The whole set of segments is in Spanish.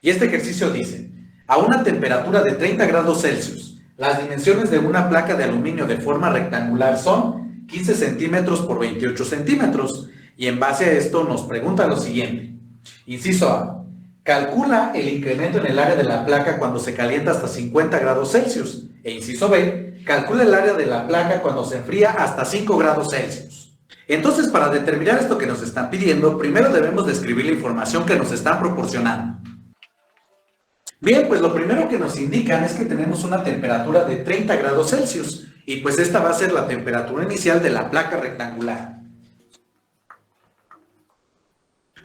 Y este ejercicio dice, a una temperatura de 30 grados Celsius, las dimensiones de una placa de aluminio de forma rectangular son 15 centímetros por 28 centímetros. Y en base a esto nos pregunta lo siguiente. Inciso A. Calcula el incremento en el área de la placa cuando se calienta hasta 50 grados Celsius. E inciso B. Calcula el área de la placa cuando se enfría hasta 5 grados Celsius. Entonces, para determinar esto que nos están pidiendo, primero debemos describir la información que nos están proporcionando. Bien, pues lo primero que nos indican es que tenemos una temperatura de 30 grados Celsius y pues esta va a ser la temperatura inicial de la placa rectangular.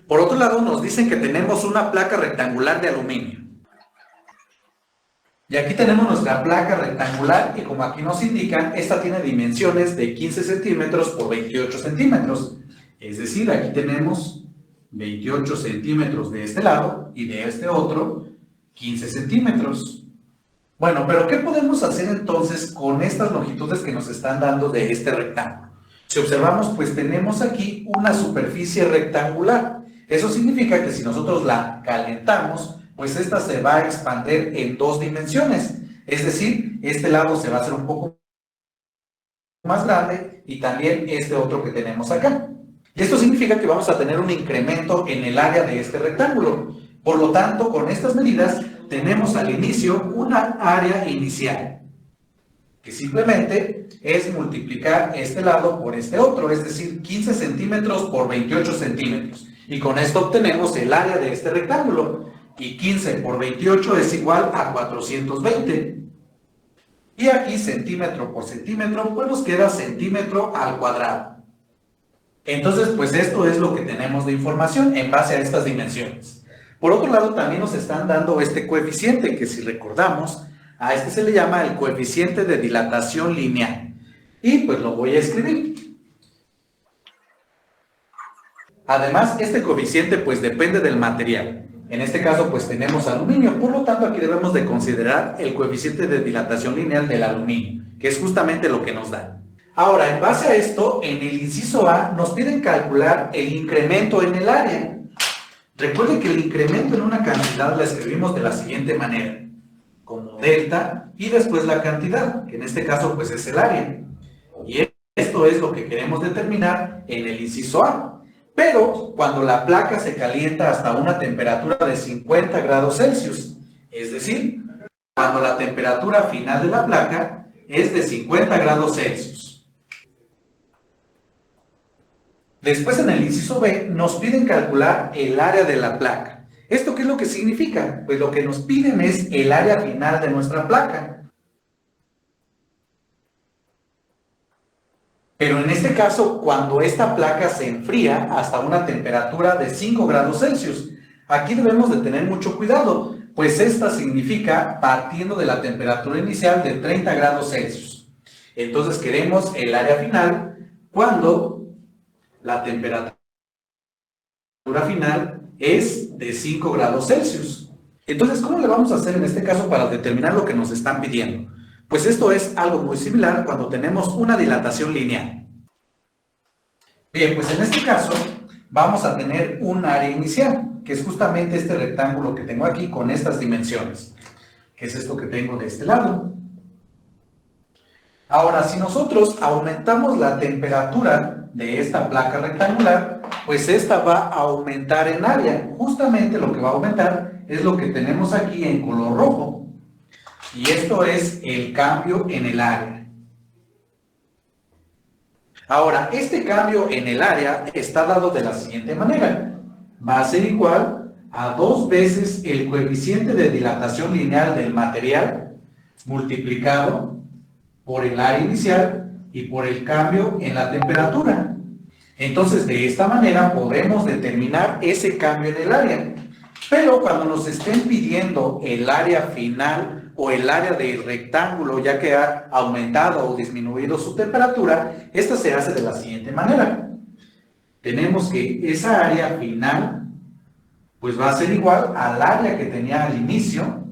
Por otro lado, nos dicen que tenemos una placa rectangular de aluminio. Y aquí tenemos nuestra placa rectangular y como aquí nos indican, esta tiene dimensiones de 15 centímetros por 28 centímetros. Es decir, aquí tenemos 28 centímetros de este lado y de este otro 15 centímetros. Bueno, pero ¿qué podemos hacer entonces con estas longitudes que nos están dando de este rectángulo? Si observamos, pues tenemos aquí una superficie rectangular. Eso significa que si nosotros la calentamos, pues esta se va a expandir en dos dimensiones. Es decir, este lado se va a hacer un poco más grande y también este otro que tenemos acá. Y esto significa que vamos a tener un incremento en el área de este rectángulo. Por lo tanto, con estas medidas tenemos al inicio una área inicial, que simplemente es multiplicar este lado por este otro, es decir, 15 centímetros por 28 centímetros. Y con esto obtenemos el área de este rectángulo. Y 15 por 28 es igual a 420. Y aquí centímetro por centímetro, pues nos queda centímetro al cuadrado. Entonces, pues esto es lo que tenemos de información en base a estas dimensiones. Por otro lado, también nos están dando este coeficiente, que si recordamos, a este se le llama el coeficiente de dilatación lineal. Y pues lo voy a escribir. Además, este coeficiente pues depende del material. En este caso pues tenemos aluminio, por lo tanto aquí debemos de considerar el coeficiente de dilatación lineal del aluminio, que es justamente lo que nos da. Ahora, en base a esto, en el inciso A nos piden calcular el incremento en el área. Recuerden que el incremento en una cantidad la escribimos de la siguiente manera, como delta y después la cantidad, que en este caso pues es el área. Y esto es lo que queremos determinar en el inciso A. Pero cuando la placa se calienta hasta una temperatura de 50 grados Celsius, es decir, cuando la temperatura final de la placa es de 50 grados Celsius. Después en el inciso B nos piden calcular el área de la placa. ¿Esto qué es lo que significa? Pues lo que nos piden es el área final de nuestra placa. Pero en este caso, cuando esta placa se enfría hasta una temperatura de 5 grados Celsius, aquí debemos de tener mucho cuidado, pues esta significa partiendo de la temperatura inicial de 30 grados Celsius. Entonces queremos el área final cuando la temperatura final es de 5 grados Celsius. Entonces, ¿cómo le vamos a hacer en este caso para determinar lo que nos están pidiendo? Pues esto es algo muy similar cuando tenemos una dilatación lineal. Bien, pues en este caso vamos a tener un área inicial, que es justamente este rectángulo que tengo aquí con estas dimensiones, que es esto que tengo de este lado. Ahora, si nosotros aumentamos la temperatura de esta placa rectangular, pues esta va a aumentar en área. Justamente lo que va a aumentar es lo que tenemos aquí en color rojo. Y esto es el cambio en el área. Ahora, este cambio en el área está dado de la siguiente manera. Va a ser igual a 2 veces el coeficiente de dilatación lineal del material multiplicado por el área inicial y por el cambio en la temperatura. Entonces, de esta manera podemos determinar ese cambio en el área. Pero cuando nos estén pidiendo el área final o el área del rectángulo, ya que ha aumentado o disminuido su temperatura, esta se hace de la siguiente manera. Tenemos que esa área final, pues va a ser igual al área que tenía al inicio,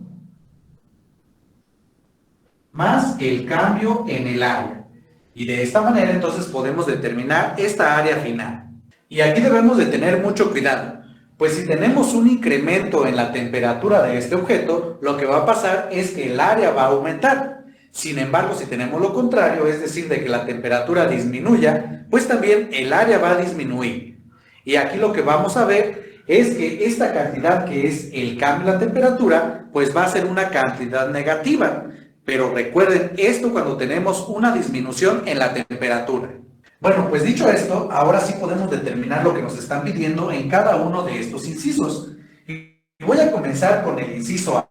más el cambio en el área. Y de esta manera entonces podemos determinar esta área final. Y aquí debemos de tener mucho cuidado, Pues si tenemos un incremento en la temperatura de este objeto, lo que va a pasar es que el área va a aumentar. Sin embargo, si tenemos lo contrario, es decir, de que la temperatura disminuya, pues también el área va a disminuir. Y aquí lo que vamos a ver es que esta cantidad que es el cambio en la temperatura, pues va a ser una cantidad negativa. Pero recuerden esto cuando tenemos una disminución en la temperatura. Bueno, pues dicho esto, ahora sí podemos determinar lo que nos están pidiendo en cada uno de estos incisos. Y voy a comenzar con el inciso A.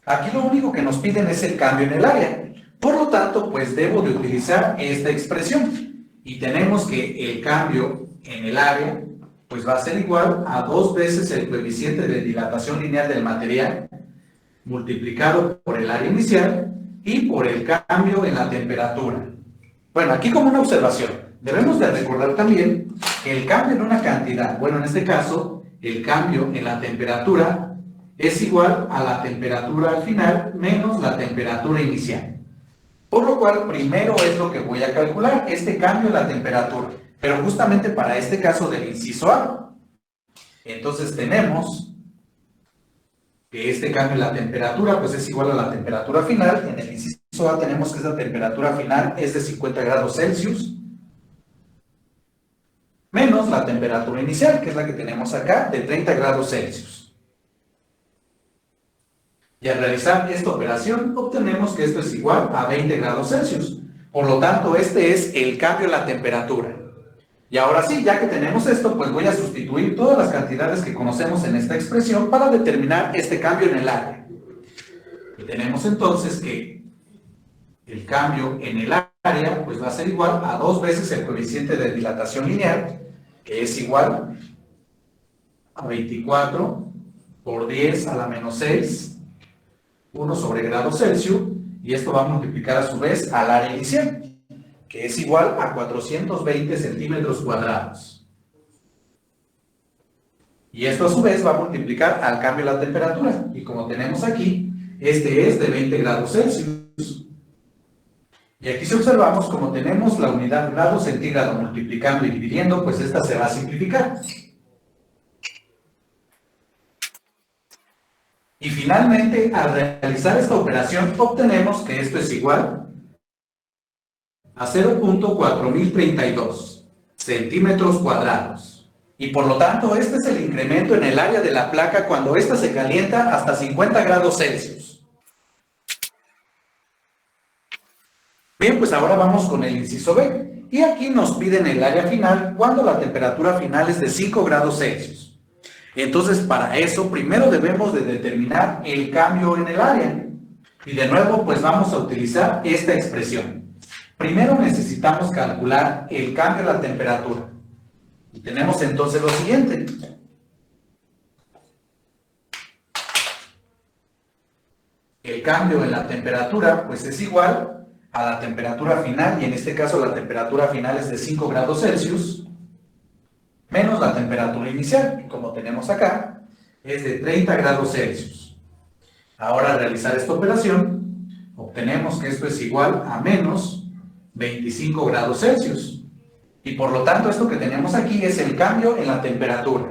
Aquí lo único que nos piden es el cambio en el área. Por lo tanto, pues debo de utilizar esta expresión. Y tenemos que el cambio en el área, pues va a ser igual a 2 veces el coeficiente de dilatación lineal del material, multiplicado por el área inicial y por el cambio en la temperatura. Bueno, aquí como una observación, debemos de recordar también que el cambio en una cantidad, bueno, en este caso, el cambio en la temperatura es igual a la temperatura final menos la temperatura inicial. Por lo cual, primero es lo que voy a calcular, este cambio en la temperatura, pero justamente para este caso del inciso A. Entonces tenemos que este cambio en la temperatura pues es igual a la temperatura final. En el inciso A tenemos que esa temperatura final es de 50 grados Celsius menos la temperatura inicial, que es la que tenemos acá, de 30 grados Celsius. Y al realizar esta operación obtenemos que esto es igual a 20 grados Celsius. Por lo tanto, este es el cambio en la temperatura. Y ahora sí, ya que tenemos esto, pues voy a sustituir todas las cantidades que conocemos en esta expresión para determinar este cambio en el área. Y tenemos entonces que el cambio en el área pues va a ser igual a 2 veces el coeficiente de dilatación lineal, que es igual a 24 por 10 a la menos 6, 1 sobre grados Celsius, y esto va a multiplicar a su vez al área inicial, que es igual a 420 centímetros cuadrados. Y esto a su vez va a multiplicar al cambio de la temperatura, y como tenemos aquí, este es de 20 grados Celsius. Y aquí si observamos, como tenemos la unidad grado centígrado multiplicando y dividiendo, pues esta se va a simplificar. Y finalmente, al realizar esta operación, obtenemos que esto es igual a 0.4032 centímetros cuadrados. Y por lo tanto, este es el incremento en el área de la placa cuando ésta se calienta hasta 50 grados Celsius. Bien, pues ahora vamos con el inciso B. Y aquí nos piden el área final cuando la temperatura final es de 5 grados Celsius. Entonces, para eso, primero debemos de determinar el cambio en el área. Y de nuevo, pues vamos a utilizar esta expresión. Primero necesitamos calcular el cambio en la temperatura. Y tenemos entonces lo siguiente. El cambio en la temperatura, pues es igual a la temperatura final, y en este caso la temperatura final es de 5 grados Celsius, menos la temperatura inicial, que como tenemos acá, es de 30 grados Celsius. Ahora al realizar esta operación, obtenemos que esto es igual a menos 25 grados Celsius. Y por lo tanto, esto que tenemos aquí es el cambio en la temperatura.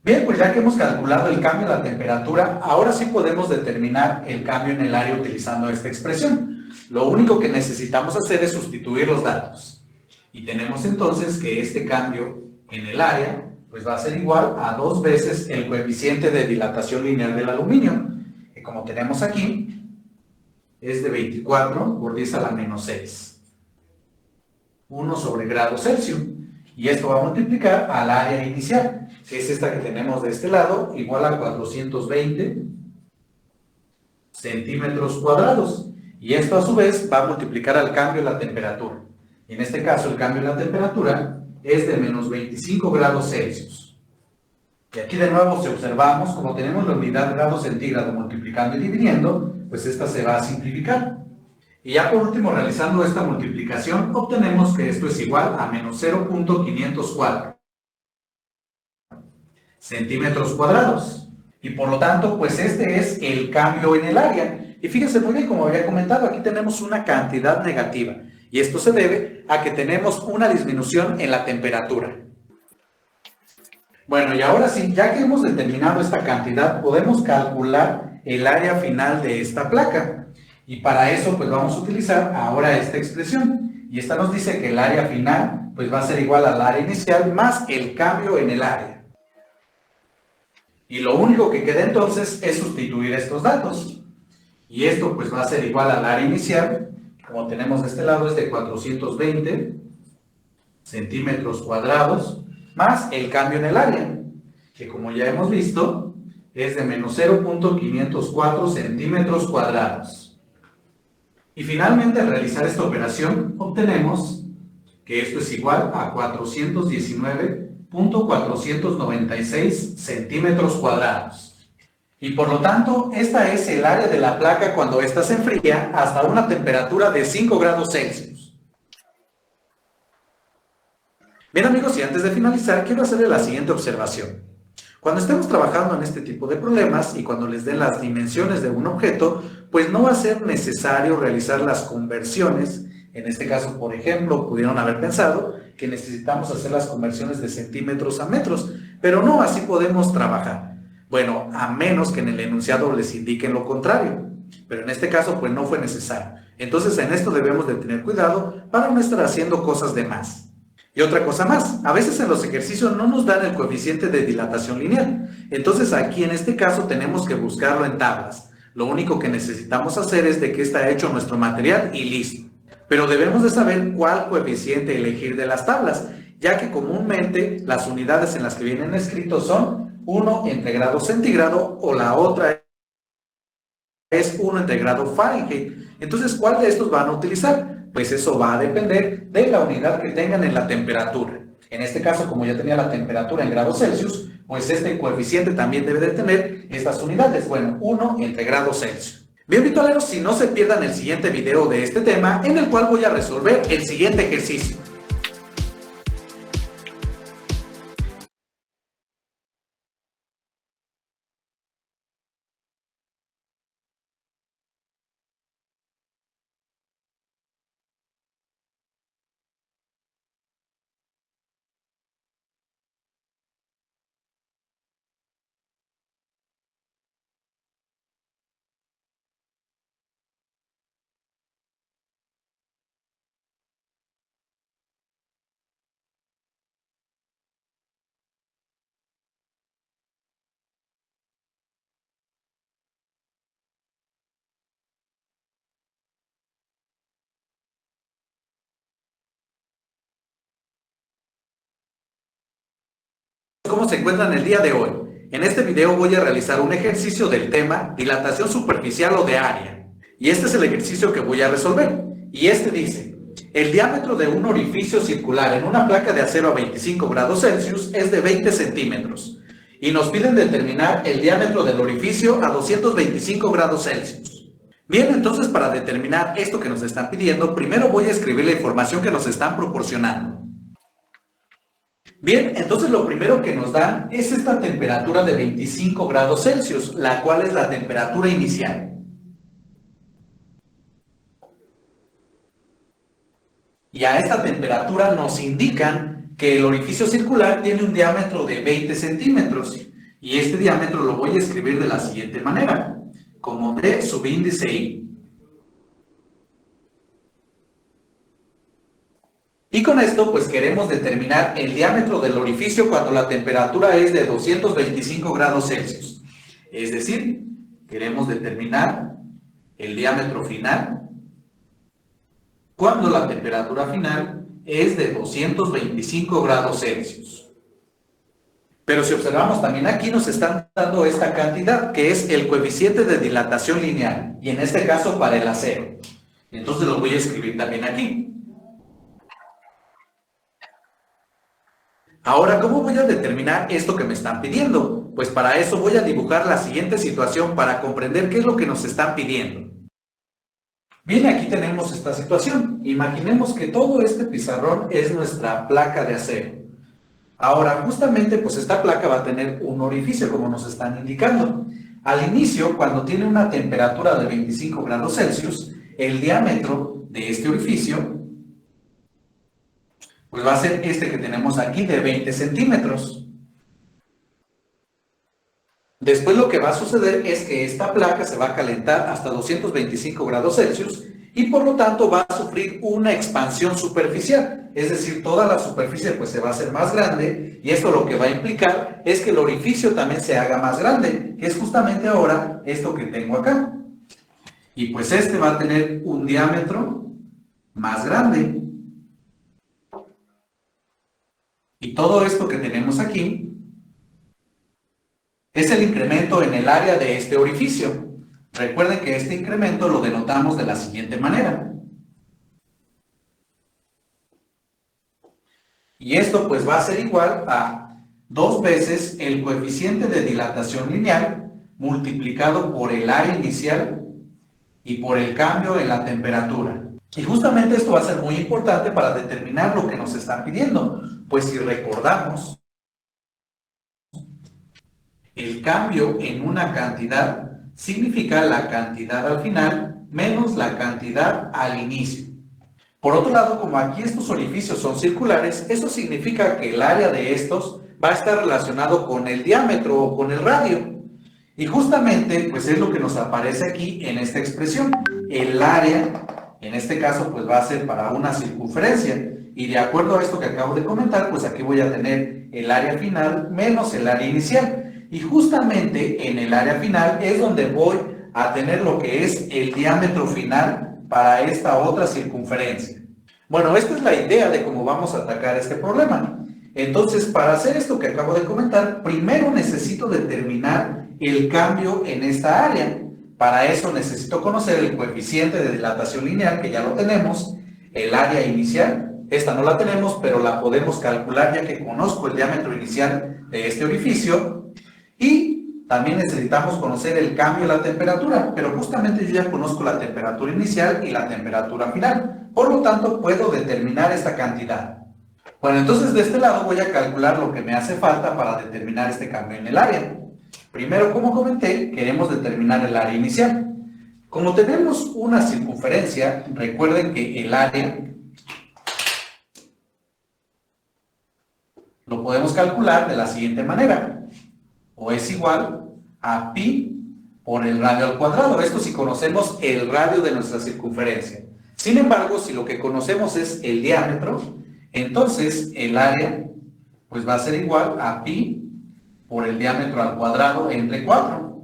Bien, pues ya que hemos calculado el cambio en la temperatura, ahora sí podemos determinar el cambio en el área utilizando esta expresión. Lo único que necesitamos hacer es sustituir los datos. Y tenemos entonces que este cambio en el área pues va a ser igual a 2 veces el coeficiente de dilatación lineal del aluminio, que como tenemos aquí, es de 24 por 10 a la menos 6. 1 sobre grados Celsius. Y esto va a multiplicar al área inicial, que es esta que tenemos de este lado, igual a 420 centímetros cuadrados. Y esto a su vez va a multiplicar al cambio en la temperatura. Y en este caso el cambio en la temperatura es de menos 25 grados Celsius. Y aquí de nuevo si observamos, como tenemos la unidad grado centígrado multiplicando y dividiendo, pues esta se va a simplificar. Y ya por último, realizando esta multiplicación, obtenemos que esto es igual a menos 0.504 centímetros cuadrados. Y por lo tanto, pues este es el cambio en el área. Y fíjense muy bien, como había comentado, aquí tenemos una cantidad negativa. Y esto se debe a que tenemos una disminución en la temperatura. Bueno, y ahora sí, ya que hemos determinado esta cantidad, podemos calcular el área final de esta placa. Y para eso, pues vamos a utilizar ahora esta expresión. Y esta nos dice que el área final, pues va a ser igual al área inicial más el cambio en el área. Y lo único que queda entonces es sustituir estos datos. Y esto pues va a ser igual al área inicial, como tenemos de este lado, es de 420 centímetros cuadrados, más el cambio en el área, que como ya hemos visto, es de menos 0.504 centímetros cuadrados. Y finalmente, al realizar esta operación, obtenemos que esto es igual a 419.496 centímetros cuadrados. Y por lo tanto, esta es el área de la placa cuando ésta se enfría hasta una temperatura de 5 grados Celsius. Bien amigos, y antes de finalizar, quiero hacerle la siguiente observación. Cuando estemos trabajando en este tipo de problemas y cuando les den las dimensiones de un objeto, pues no va a ser necesario realizar las conversiones. En este caso, por ejemplo, pudieron haber pensado que necesitamos hacer las conversiones de centímetros a metros, pero no así podemos trabajar. Bueno, a menos que en el enunciado les indiquen lo contrario, pero en este caso pues no fue necesario. Entonces en esto debemos de tener cuidado para no estar haciendo cosas de más. Y otra cosa más, a veces en los ejercicios no nos dan el coeficiente de dilatación lineal, entonces aquí en este caso tenemos que buscarlo en tablas. Lo único que necesitamos hacer es de qué está hecho nuestro material y listo. Pero debemos de saber cuál coeficiente elegir de las tablas, ya que comúnmente las unidades en las que vienen escritos son 1 entre grado centígrado o la otra es 1 entre grado Fahrenheit. Entonces, ¿cuál de estos van a utilizar? Pues eso va a depender de la unidad que tengan en la temperatura. En este caso, como ya tenía la temperatura en grados Celsius, pues este coeficiente también debe de tener estas unidades. Bueno, 1 entre grados Celsius. Bien, vitoleros, si no se pierdan el siguiente video de este tema, en el cual voy a resolver el siguiente ejercicio. ¿Cómo se encuentran el día de hoy? En este video voy a realizar un ejercicio del tema dilatación superficial o de área. Y este es el ejercicio que voy a resolver. Y este dice, el diámetro de un orificio circular en una placa de acero a 25 grados Celsius es de 20 centímetros. Y nos piden determinar el diámetro del orificio a 225 grados Celsius. Bien, entonces para determinar esto que nos están pidiendo, primero voy a escribir la información que nos están proporcionando. Bien, entonces lo primero que nos dan es esta temperatura de 25 grados Celsius, la cual es la temperatura inicial. Y a esta temperatura nos indican que el orificio circular tiene un diámetro de 20 centímetros. Y este diámetro lo voy a escribir de la siguiente manera, como D subíndice I. Y con esto pues queremos determinar el diámetro del orificio cuando la temperatura es de 225 grados Celsius. Es decir, queremos determinar el diámetro final cuando la temperatura final es de 225 grados Celsius. Pero si observamos también aquí nos están dando esta cantidad que es el coeficiente de dilatación lineal y en este caso para el acero. Entonces lo voy a escribir también aquí. Ahora, ¿cómo voy a determinar esto que me están pidiendo? Pues para eso voy a dibujar la siguiente situación para comprender qué es lo que nos están pidiendo. Bien, aquí tenemos esta situación. Imaginemos que todo este pizarrón es nuestra placa de acero. Ahora, justamente, pues esta placa va a tener un orificio, como nos están indicando. Al inicio, cuando tiene una temperatura de 25 grados Celsius, el diámetro de este orificio pues va a ser este que tenemos aquí de 20 centímetros. Después lo que va a suceder es que esta placa se va a calentar hasta 225 grados Celsius y por lo tanto va a sufrir una expansión superficial, es decir, toda la superficie pues se va a hacer más grande y esto lo que va a implicar es que el orificio también se haga más grande, que es justamente ahora esto que tengo acá. Y pues este va a tener un diámetro más grande. Y todo esto que tenemos aquí es el incremento en el área de este orificio. Recuerden que este incremento lo denotamos de la siguiente manera. Y esto pues va a ser igual a 2 veces el coeficiente de dilatación lineal multiplicado por el área inicial y por el cambio en la temperatura. Y justamente esto va a ser muy importante para determinar lo que nos están pidiendo, pues si recordamos, el cambio en una cantidad significa la cantidad al final menos la cantidad al inicio. Por otro lado, como aquí estos orificios son circulares, eso significa que el área de estos va a estar relacionado con el diámetro o con el radio. Y justamente, pues es lo que nos aparece aquí en esta expresión. El área, en este caso, pues va a ser para una circunferencia. Y de acuerdo a esto que acabo de comentar, pues aquí voy a tener el área final menos el área inicial. Y justamente en el área final es donde voy a tener lo que es el diámetro final para esta otra circunferencia. Bueno, esta es la idea de cómo vamos a atacar este problema. Entonces, para hacer esto que acabo de comentar, primero necesito determinar el cambio en esta área. Para eso necesito conocer el coeficiente de dilatación lineal, que ya lo tenemos, el área inicial. Esta no la tenemos, pero la podemos calcular ya que conozco el diámetro inicial de este orificio. Y también necesitamos conocer el cambio en la temperatura, pero justamente yo ya conozco la temperatura inicial y la temperatura final. Por lo tanto, puedo determinar esta cantidad. Bueno, entonces de este lado voy a calcular lo que me hace falta para determinar este cambio en el área. Primero, como comenté, queremos determinar el área inicial. Como tenemos una circunferencia, recuerden que el área lo podemos calcular de la siguiente manera. O es igual a pi por el radio al cuadrado. Esto si conocemos el radio de nuestra circunferencia. Sin embargo, si lo que conocemos es el diámetro, entonces el área pues va a ser igual a pi por el diámetro al cuadrado entre 4.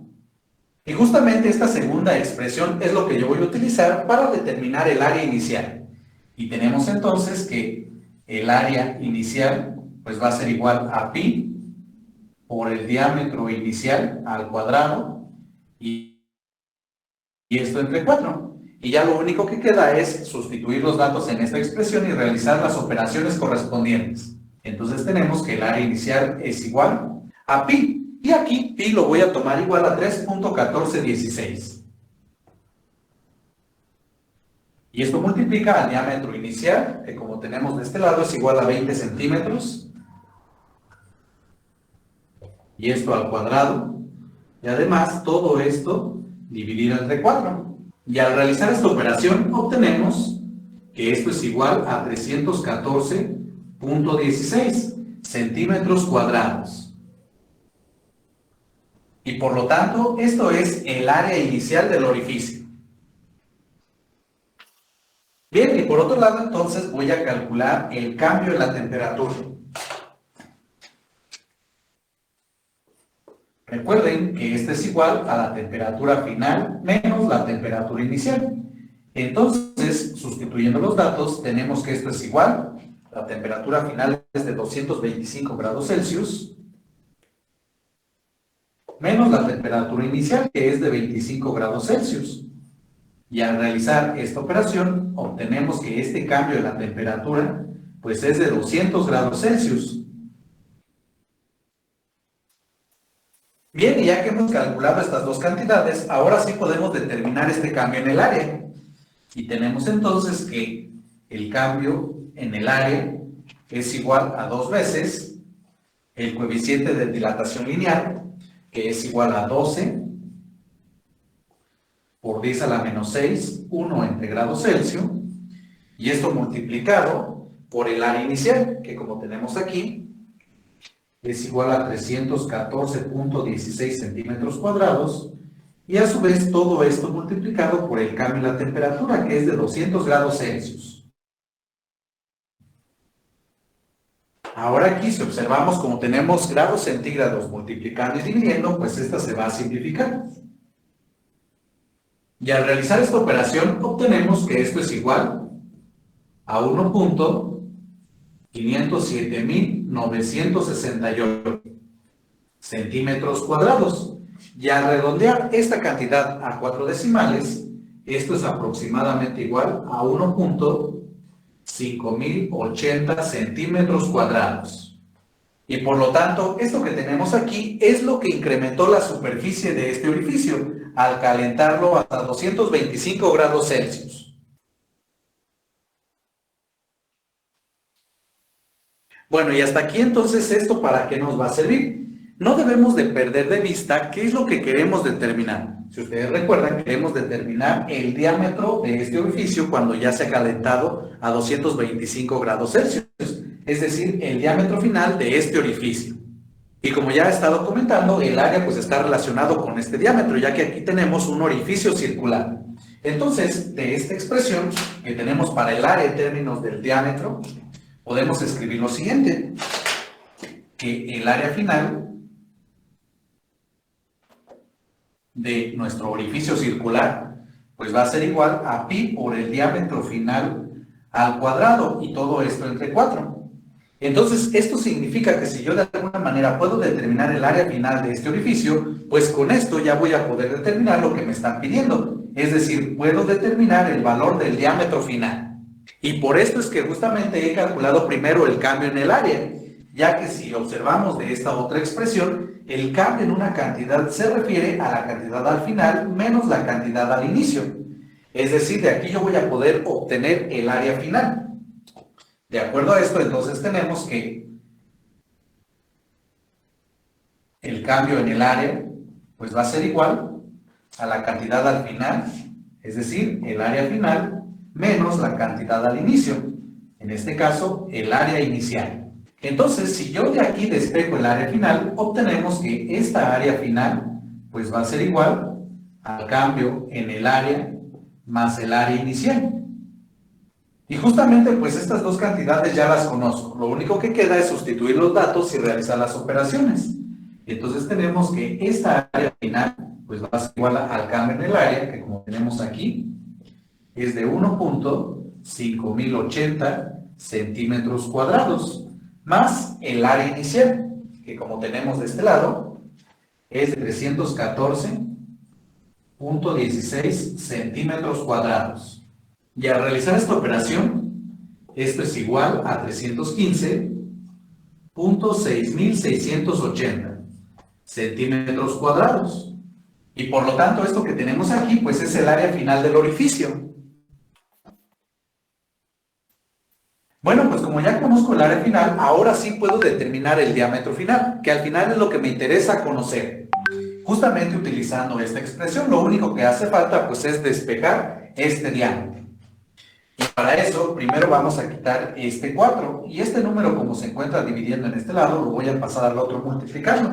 Y justamente esta segunda expresión es lo que yo voy a utilizar para determinar el área inicial. Y tenemos entonces que el área inicial pues va a ser igual a pi por el diámetro inicial al cuadrado y esto entre 4. Y ya lo único que queda es sustituir los datos en esta expresión y realizar las operaciones correspondientes. Entonces tenemos que el área inicial es igual a pi. Y aquí pi lo voy a tomar igual a 3.1416. Y esto multiplica al diámetro inicial, que como tenemos de este lado es igual a 20 centímetros. Y esto al cuadrado, y además todo esto dividido entre 4. Y al realizar esta operación obtenemos que esto es igual a 314.16 centímetros cuadrados. Y por lo tanto, esto es el área inicial del orificio. Bien, y por otro lado, entonces voy a calcular el cambio en la temperatura. Recuerden que este es igual a la temperatura final menos la temperatura inicial. Entonces, sustituyendo los datos, tenemos que esto es igual, la temperatura final es de 225 grados Celsius, menos la temperatura inicial, que es de 25 grados Celsius. Y al realizar esta operación, obtenemos que este cambio de la temperatura, pues es de 200 grados Celsius. Bien, y ya que hemos calculado estas dos cantidades, ahora sí podemos determinar este cambio en el área. Y tenemos entonces que el cambio en el área es igual a 2 veces el coeficiente de dilatación lineal, que es igual a 12 por 10 a la menos 6, 1 entre grados Celsius, y esto multiplicado por el área inicial, que como tenemos aquí, es igual a 314.16 centímetros cuadrados, y a su vez todo esto multiplicado por el cambio en la temperatura, que es de 200 grados Celsius. Ahora aquí, si observamos como tenemos grados centígrados multiplicando y dividiendo, pues esta se va a simplificar. Y al realizar esta operación, obtenemos que esto es igual a 1.507.968 centímetros cuadrados. Y al redondear esta cantidad a 4 decimales, esto es aproximadamente igual a 1.5080 centímetros cuadrados. Y por lo tanto, esto que tenemos aquí es lo que incrementó la superficie de este orificio al calentarlo hasta 225 grados Celsius. Bueno, y hasta aquí entonces esto para qué nos va a servir. No debemos de perder de vista qué es lo que queremos determinar. Si ustedes recuerdan, queremos determinar el diámetro de este orificio cuando ya se ha calentado a 225 grados Celsius, es decir, el diámetro final de este orificio. Y como ya he estado comentando, el área pues está relacionado con este diámetro, ya que aquí tenemos un orificio circular. Entonces, de esta expresión que tenemos para el área en términos del diámetro, podemos escribir lo siguiente, que el área final de nuestro orificio circular, pues va a ser igual a pi por el diámetro final al cuadrado, y todo esto entre 4. Entonces, esto significa que si yo de alguna manera puedo determinar el área final de este orificio, pues con esto ya voy a poder determinar lo que me están pidiendo. Es decir, puedo determinar el valor del diámetro final. Y por esto es que justamente he calculado primero el cambio en el área, ya que si observamos de esta otra expresión, el cambio en una cantidad se refiere a la cantidad al final menos la cantidad al inicio. Es decir, de aquí yo voy a poder obtener el área final. De acuerdo a esto, entonces tenemos que el cambio en el área pues va a ser igual a la cantidad al final, es decir, el área final menos la cantidad al inicio. En este caso, el área inicial. Entonces, si yo de aquí despejo el área final, obtenemos que esta área final pues va a ser igual al cambio en el área más el área inicial. Y justamente pues estas dos cantidades ya las conozco. Lo único que queda es sustituir los datos y realizar las operaciones. Entonces tenemos que esta área final pues va a ser igual al cambio en el área, que como tenemos aquí, es de 1.5080 centímetros cuadrados, más el área inicial, que como tenemos de este lado, es de 314.16 centímetros cuadrados. Y al realizar esta operación, esto es igual a 315.6680 centímetros cuadrados. Y por lo tanto, esto que tenemos aquí, pues es el área final del orificio. Bueno, pues como ya conozco el área final, ahora sí puedo determinar el diámetro final, que al final es lo que me interesa conocer. Justamente utilizando esta expresión, lo único que hace falta pues es despejar este diámetro. Y para eso, primero vamos a quitar este 4, y este número como se encuentra dividiendo en este lado, lo voy a pasar al otro multiplicando.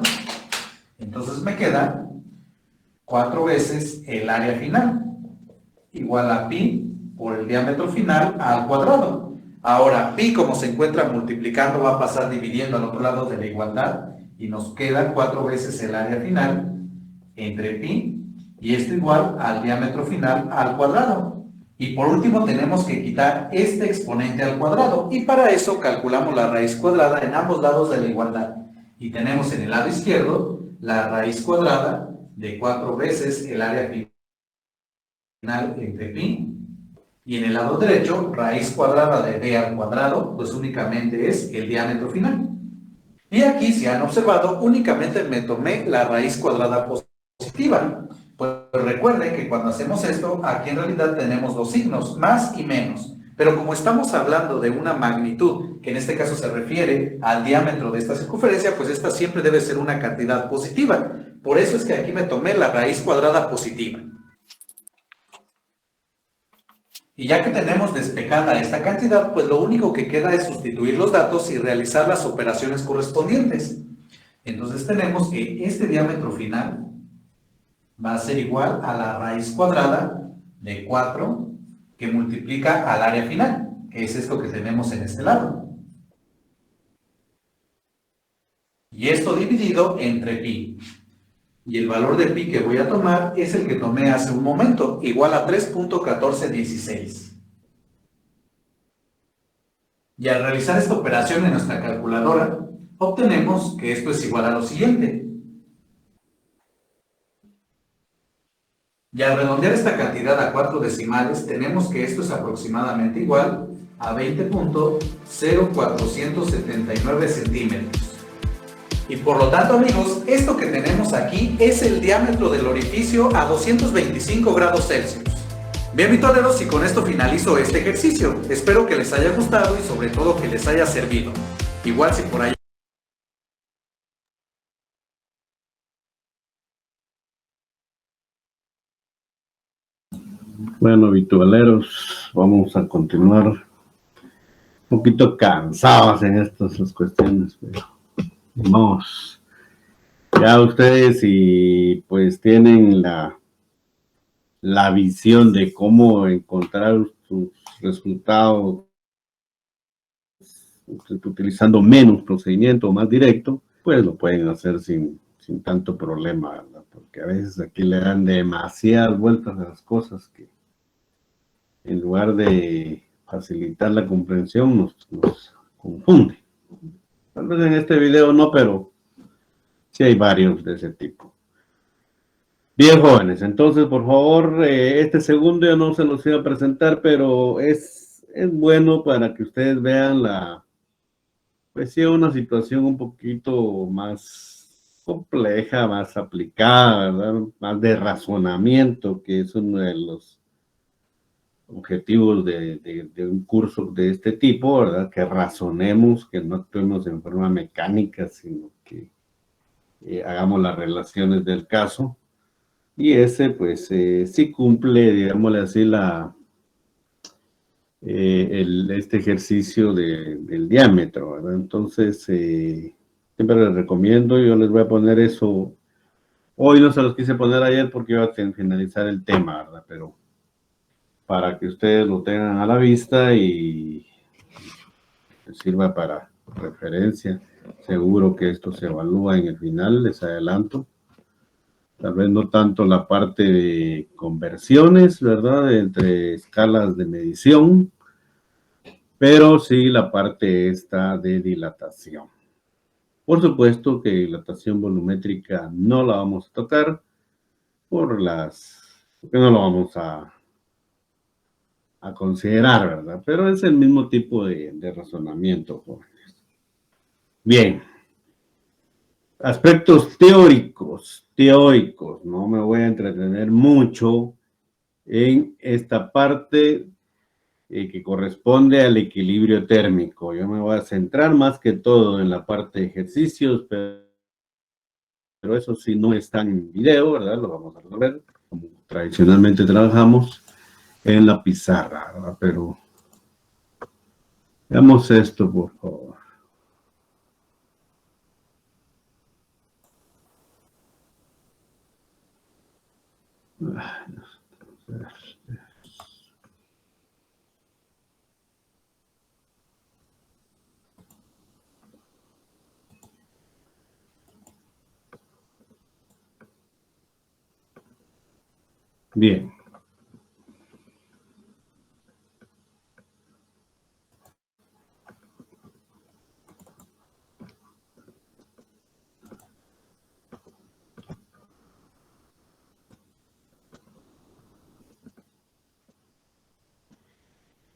Entonces me queda 4 veces el área final, igual a pi por el diámetro final al cuadrado. Ahora, pi como se encuentra multiplicando va a pasar dividiendo al otro lado de la igualdad, y nos queda 4 veces el área final entre pi, y esto igual al diámetro final al cuadrado. Y por último tenemos que quitar este exponente al cuadrado, y para eso calculamos la raíz cuadrada en ambos lados de la igualdad. Y tenemos en el lado izquierdo la raíz cuadrada de 4 veces el área final entre pi, y en el lado derecho, raíz cuadrada de b al cuadrado, pues únicamente es el diámetro final. Y aquí, si han observado, únicamente me tomé la raíz cuadrada positiva. Pues recuerden que cuando hacemos esto, aquí en realidad tenemos dos signos, más y menos. Pero como estamos hablando de una magnitud, que en este caso se refiere al diámetro de esta circunferencia, pues esta siempre debe ser una cantidad positiva. Por eso es que aquí me tomé la raíz cuadrada positiva. Y ya que tenemos despejada esta cantidad, pues lo único que queda es sustituir los datos y realizar las operaciones correspondientes. Entonces tenemos que este diámetro final va a ser igual a la raíz cuadrada de 4 que multiplica al área final, que es esto que tenemos en este lado. Y esto dividido entre pi. Y el valor de pi que voy a tomar es el que tomé hace un momento, igual a 3.1416. Y al realizar esta operación en nuestra calculadora, obtenemos que esto es igual a lo siguiente. Y al redondear esta cantidad a 4 decimales, tenemos que esto es aproximadamente igual a 20.0479 centímetros. Y por lo tanto, amigos, esto que tenemos aquí es el diámetro del orificio a 225 grados Celsius. Bien, vitoleros, y con esto finalizo este ejercicio. Espero que les haya gustado y sobre todo que les haya servido. Igual si por ahí... Bueno, vitualeros, vamos a continuar un poquito cansados en estas cuestiones, pero vamos. Ya ustedes y pues tienen la visión de cómo encontrar sus resultados utilizando menos procedimiento, más directo, pues lo pueden hacer sin tanto problema, ¿verdad? Porque a veces aquí le dan demasiadas vueltas a las cosas que en lugar de facilitar la comprensión nos confunde. Tal vez en este video no, pero sí hay varios de ese tipo. Bien, jóvenes, entonces por favor, este segundo yo no se los iba a presentar, pero es bueno para que ustedes vean pues sí, una situación un poquito más compleja, más aplicada, ¿verdad? Más de razonamiento, que es uno de los objetivos de un curso de este tipo, ¿verdad? Que razonemos, que no actuemos en forma mecánica, sino que hagamos las relaciones del caso. Y ese, pues, sí cumple, digámosle así, este ejercicio del diámetro, ¿verdad? Entonces, siempre les recomiendo, yo les voy a poner eso. Hoy no se los quise poner ayer porque iba a finalizar el tema, ¿verdad? Pero para que ustedes lo tengan a la vista y les sirva para referencia. Seguro que esto se evalúa en el final, les adelanto. Tal vez no tanto la parte de conversiones, ¿verdad? Entre escalas de medición, pero sí la parte esta de dilatación. Por supuesto que dilatación volumétrica no la vamos a tocar porque no lo vamos a considerar, ¿verdad? Pero es el mismo tipo de razonamiento, jóvenes. Bien. Aspectos teóricos, no me voy a entretener mucho en esta parte que corresponde al equilibrio térmico. Yo me voy a centrar más que todo en la parte de ejercicios, pero eso sí no está en video, ¿verdad? Lo vamos a resolver como tradicionalmente trabajamos en la pizarra, ¿verdad? Pero veamos esto, por favor. Bien.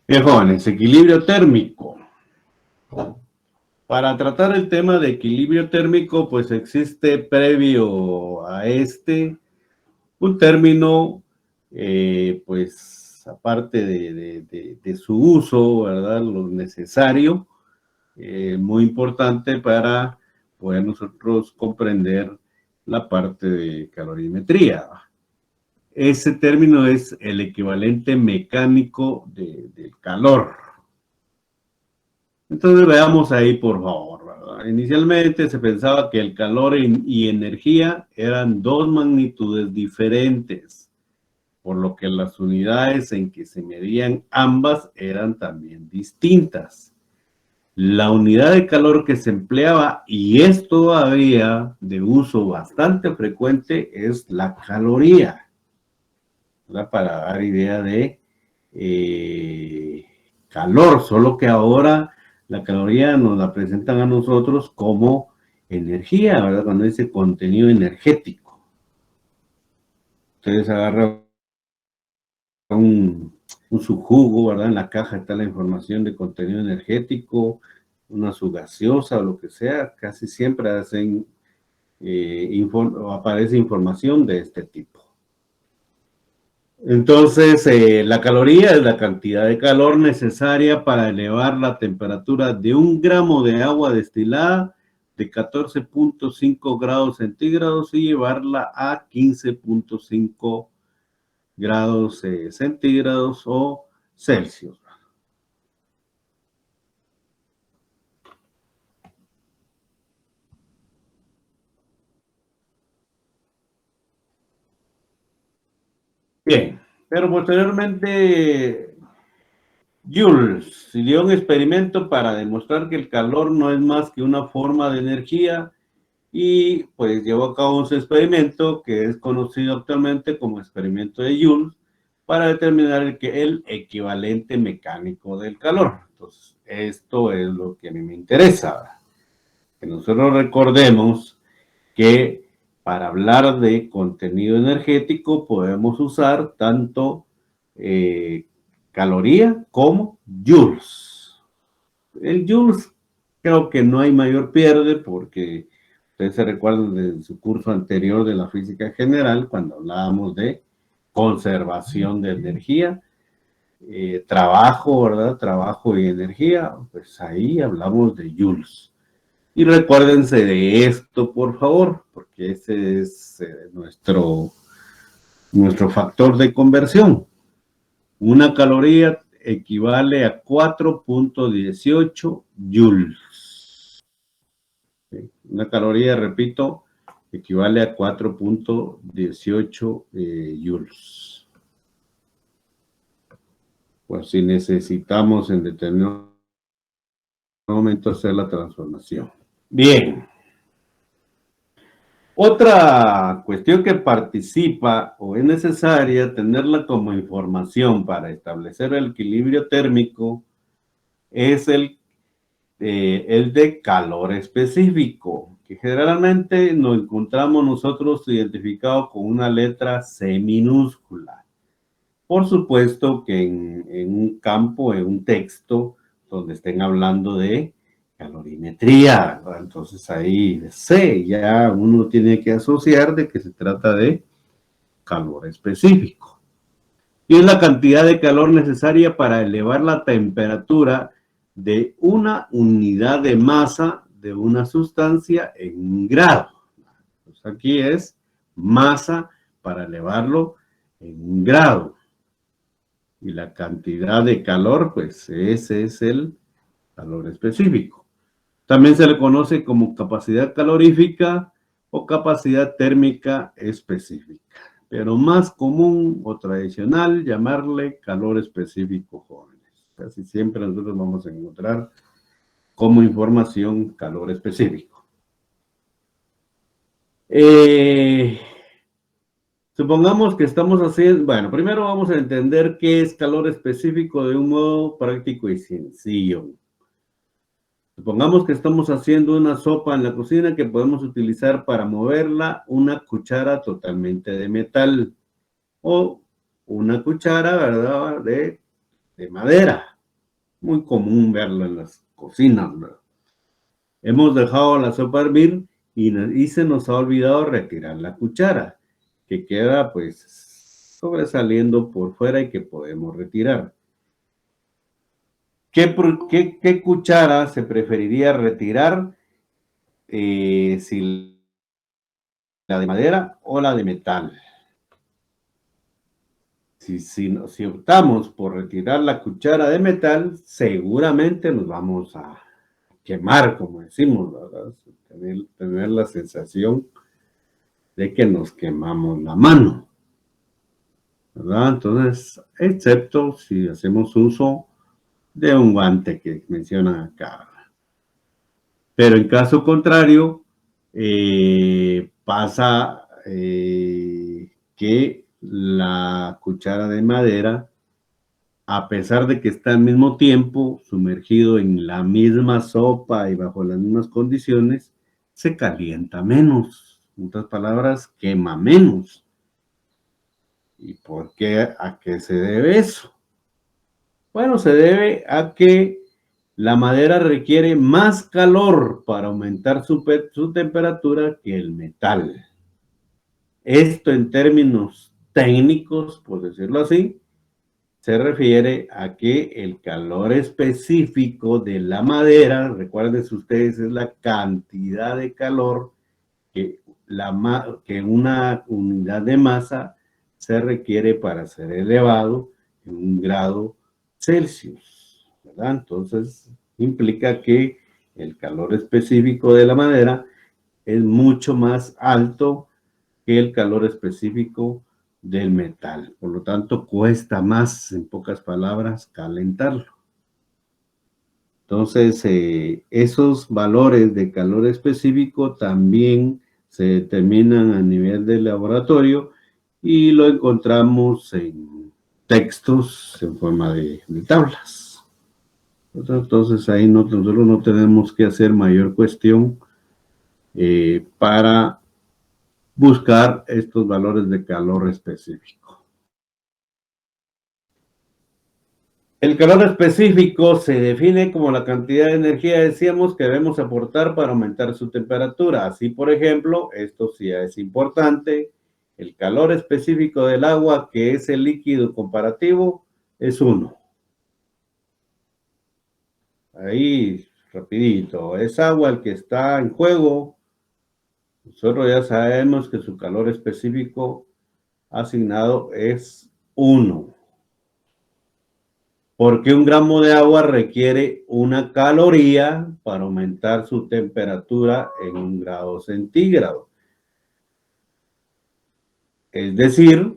Bien, jóvenes, equilibrio térmico. Para tratar el tema de equilibrio térmico, pues existe previo a un término, pues aparte de su uso, ¿verdad? Lo necesario, muy importante para poder nosotros comprender la parte de calorimetría. Ese término es el equivalente mecánico del calor. Entonces veamos ahí, por favor, ¿verdad? Inicialmente se pensaba que el calor y energía eran dos magnitudes diferentes, por lo que las unidades en que se medían ambas eran también distintas. La unidad de calor que se empleaba, y es todavía de uso bastante frecuente, es la caloría, ¿verdad? Para dar idea de calor, solo que ahora la caloría nos la presentan a nosotros como energía, ¿verdad? Cuando dice contenido energético. Ustedes agarran su jugo, ¿verdad? En la caja está la información de contenido energético, una su gaseosa o lo que sea, casi siempre hacen, aparece información de este tipo. Entonces, la caloría es la cantidad de calor necesaria para elevar la temperatura de 1 gramo de agua destilada de 14.5 grados centígrados y llevarla a 15.5 grados centígrados o Celsius. Bien, pero posteriormente Jules dio un experimento para demostrar que el calor no es más que una forma de energía y pues llevó a cabo un experimento que es conocido actualmente como experimento de Joule para determinar el equivalente mecánico del calor. Entonces, esto es lo que a mí me interesa, que nosotros recordemos que para hablar de contenido energético podemos usar tanto caloría como joules. El joules creo que no hay mayor pierde porque ustedes se recuerdan de su curso anterior de la física general cuando hablábamos de conservación de energía, trabajo, ¿verdad? Trabajo y energía, pues ahí hablamos de joules. Y recuérdense de esto, por favor, porque ese es nuestro factor de conversión. Una caloría equivale a 4.18 joules. Una caloría, repito, equivale a 4.18 joules. Pues si necesitamos en determinado momento hacer la transformación. Bien. Otra cuestión que participa o es necesaria tenerla como información para establecer el equilibrio térmico es el de calor específico, que generalmente nos encontramos nosotros identificado con una letra C minúscula. Por supuesto que en un campo, en un texto, donde estén hablando de calorimetría, ¿no? Entonces ahí C ya uno tiene que asociar de que se trata de calor específico. Y es la cantidad de calor necesaria para elevar la temperatura de una unidad de masa de una sustancia en un grado. Pues aquí es masa para elevarlo en un grado. Y la cantidad de calor, pues ese es el calor específico. También se le conoce como capacidad calorífica o capacidad térmica específica, pero más común o tradicional llamarle calor específico, jóvenes. Casi siempre nosotros vamos a encontrar como información calor específico. Supongamos que estamos haciendo, bueno, primero vamos a entender qué es calor específico de un modo práctico y sencillo. Supongamos que estamos haciendo una sopa en la cocina que podemos utilizar para moverla una cuchara totalmente de metal o una cuchara, ¿verdad?, de madera. Muy común verlo en las cocinas, ¿verdad? Hemos dejado la sopa hervir y se nos ha olvidado retirar la cuchara, que queda pues sobresaliendo por fuera y que podemos retirar. ¿Qué cuchara se preferiría retirar? Si la de madera o la de metal. Si optamos por retirar la cuchara de metal, seguramente nos vamos a quemar, como decimos, ¿verdad? Tener la sensación de que nos quemamos la mano, ¿verdad? Entonces, excepto si hacemos uso de un guante que mencionan acá. Pero en caso contrario, pasa que la cuchara de madera, a pesar de que está al mismo tiempo sumergido en la misma sopa y bajo las mismas condiciones, se calienta menos. En otras palabras, quema menos. ¿Y por qué? ¿A qué se debe eso? Bueno, se debe a que la madera requiere más calor para aumentar su temperatura que el metal. Esto en términos técnicos, por decirlo así, se refiere a que el calor específico de la madera, recuerden ustedes, es la cantidad de calor que una unidad de masa se requiere para ser elevado en 1 grado Celsius, ¿verdad? Entonces, implica que el calor específico de la madera es mucho más alto que el calor específico del metal. Por lo tanto, cuesta más, en pocas palabras, calentarlo. Entonces, esos valores de calor específico también se determinan a nivel de laboratorio y lo encontramos en textos en forma de tablas. Entonces, ahí nosotros no tenemos que hacer mayor cuestión para buscar estos valores de calor específico. El calor específico se define como la cantidad de energía, decíamos, que debemos aportar para aumentar su temperatura. Así, por ejemplo, esto sí es importante, el calor específico del agua, que es el líquido comparativo, es 1. Ahí, rapidito, es agua el que está en juego. Nosotros ya sabemos que su calor específico asignado es 1. Porque 1 gramo de agua requiere 1 caloría para aumentar su temperatura en 1 grado centígrado. Es decir,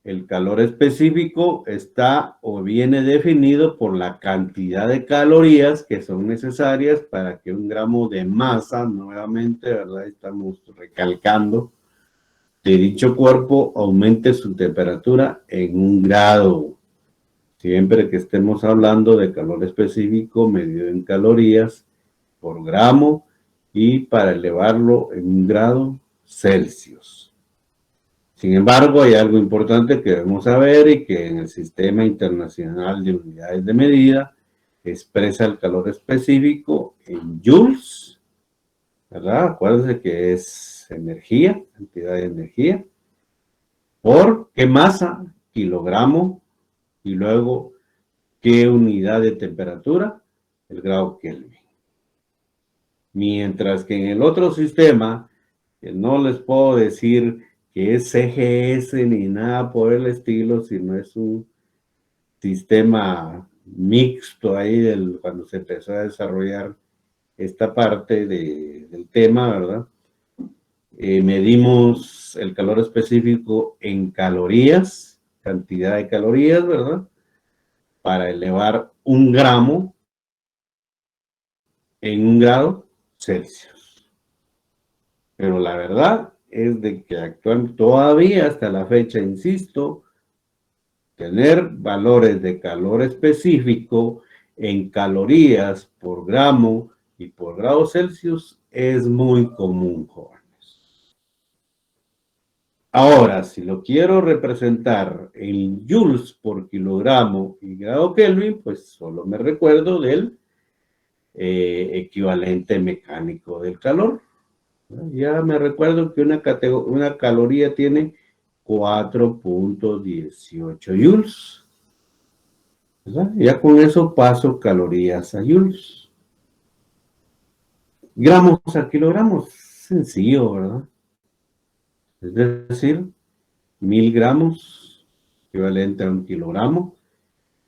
el calor específico está o viene definido por la cantidad de calorías que son necesarias para que 1 gramo de masa, nuevamente, ¿verdad? Estamos recalcando, de dicho cuerpo aumente su temperatura en 1 grado. Siempre que estemos hablando de calor específico medido en calorías por gramo y para elevarlo en 1 grado Celsius. Sin embargo, hay algo importante que debemos saber y que en el Sistema Internacional de Unidades de Medida expresa el calor específico en joules, ¿verdad? Acuérdense que es energía, cantidad de energía, por qué masa, kilogramo, y luego qué unidad de temperatura, el grado Kelvin. Mientras que en el otro sistema, que no les puedo decir que es CGS ni nada por el estilo, sino es un sistema mixto ahí cuando se empezó a desarrollar esta parte del tema, ¿verdad? Medimos el calor específico en calorías, cantidad de calorías, ¿verdad? Para elevar 1 gramo en 1 grado Celsius. Pero la verdad es de que actualmente todavía hasta la fecha, insisto, tener valores de calor específico en calorías por gramo y por grado Celsius es muy común, jóvenes. Ahora, si lo quiero representar en joules por kilogramo y grado Kelvin, pues solo me recuerdo del equivalente mecánico del calor. Ya me recuerdo que una caloría tiene 4.18 joules. ¿Verdad? Ya con eso paso calorías a joules. Gramos a kilogramos, sencillo, ¿verdad? Es decir, 1000 gramos, equivalente a 1 kilogramo,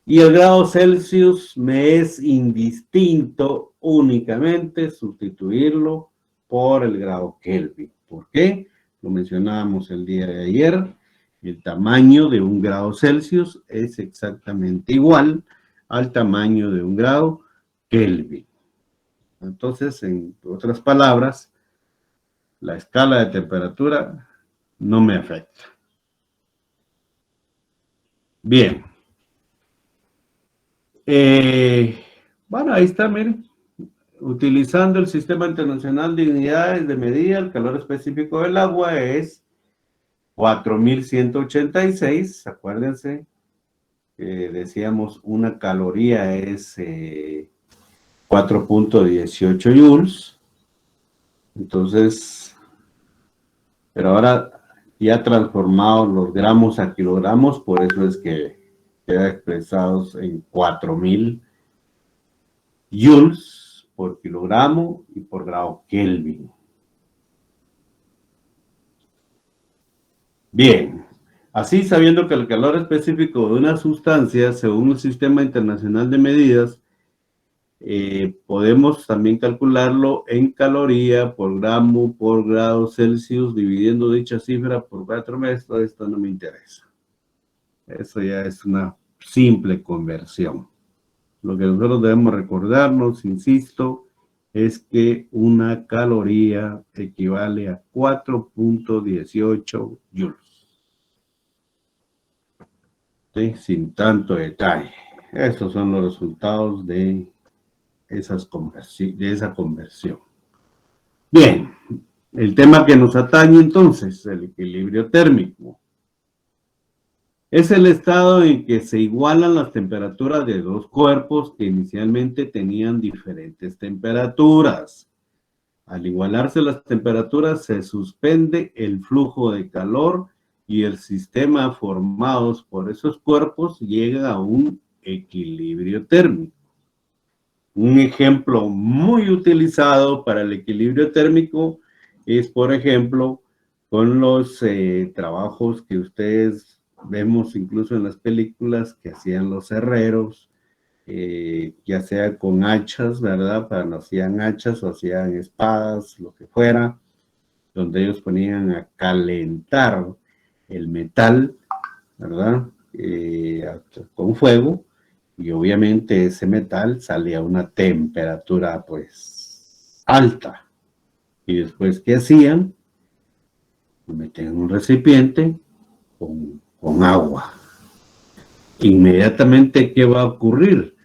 Y el grado Celsius me es indistinto únicamente sustituirlo por el grado Kelvin. ¿Por qué? Lo mencionábamos el día de ayer. El tamaño de un grado Celsius es exactamente igual al tamaño de un grado Kelvin. Entonces, en otras palabras, la escala de temperatura no me afecta. Bien. Bueno, ahí está, miren. Utilizando el Sistema Internacional de Unidades de Medida, el calor específico del agua es 4186. Acuérdense que decíamos una caloría es 4.18 joules. Entonces, pero ahora ya transformados los gramos a kilogramos, por eso es que queda expresados en 4000 joules por kilogramo y por grado Kelvin. Bien, así sabiendo que el calor específico de una sustancia, según el Sistema Internacional de Medidas, podemos también calcularlo en caloría por gramo por grado Celsius, dividiendo dicha cifra por 4 meses. Esto no me interesa. Eso ya es una simple conversión. Lo que nosotros debemos recordarnos, insisto, es que una caloría equivale a 4.18 joules. ¿Sí? Sin tanto detalle. Estos son los resultados de esa conversión. Bien, el tema que nos atañe entonces, el equilibrio térmico. Es el estado en que se igualan las temperaturas de dos cuerpos que inicialmente tenían diferentes temperaturas. Al igualarse las temperaturas, se suspende el flujo de calor y el sistema formados por esos cuerpos llega a un equilibrio térmico. Un ejemplo muy utilizado para el equilibrio térmico es, por ejemplo, con los trabajos que ustedes vemos incluso en las películas que hacían los herreros, ya sea con hachas, ¿verdad? Cuando hacían hachas o hacían espadas, lo que fuera, donde ellos ponían a calentar el metal, ¿verdad? Con fuego, y obviamente ese metal salía a una temperatura, pues, alta. Y después, ¿qué hacían? Lo metían en un recipiente con agua. Inmediatamente, ¿qué va a ocurrir?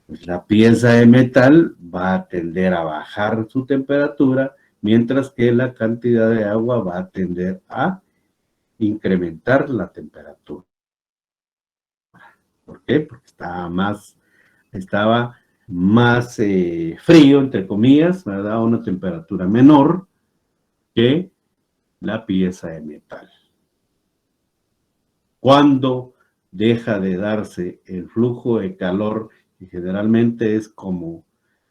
Pues la pieza de metal va a tender a bajar su temperatura, mientras que la cantidad de agua va a tender a incrementar la temperatura. ¿Por qué? Porque estaba más frío, entre comillas, ¿verdad? A una temperatura menor que la pieza de metal. Cuando deja de darse el flujo de calor, y generalmente es como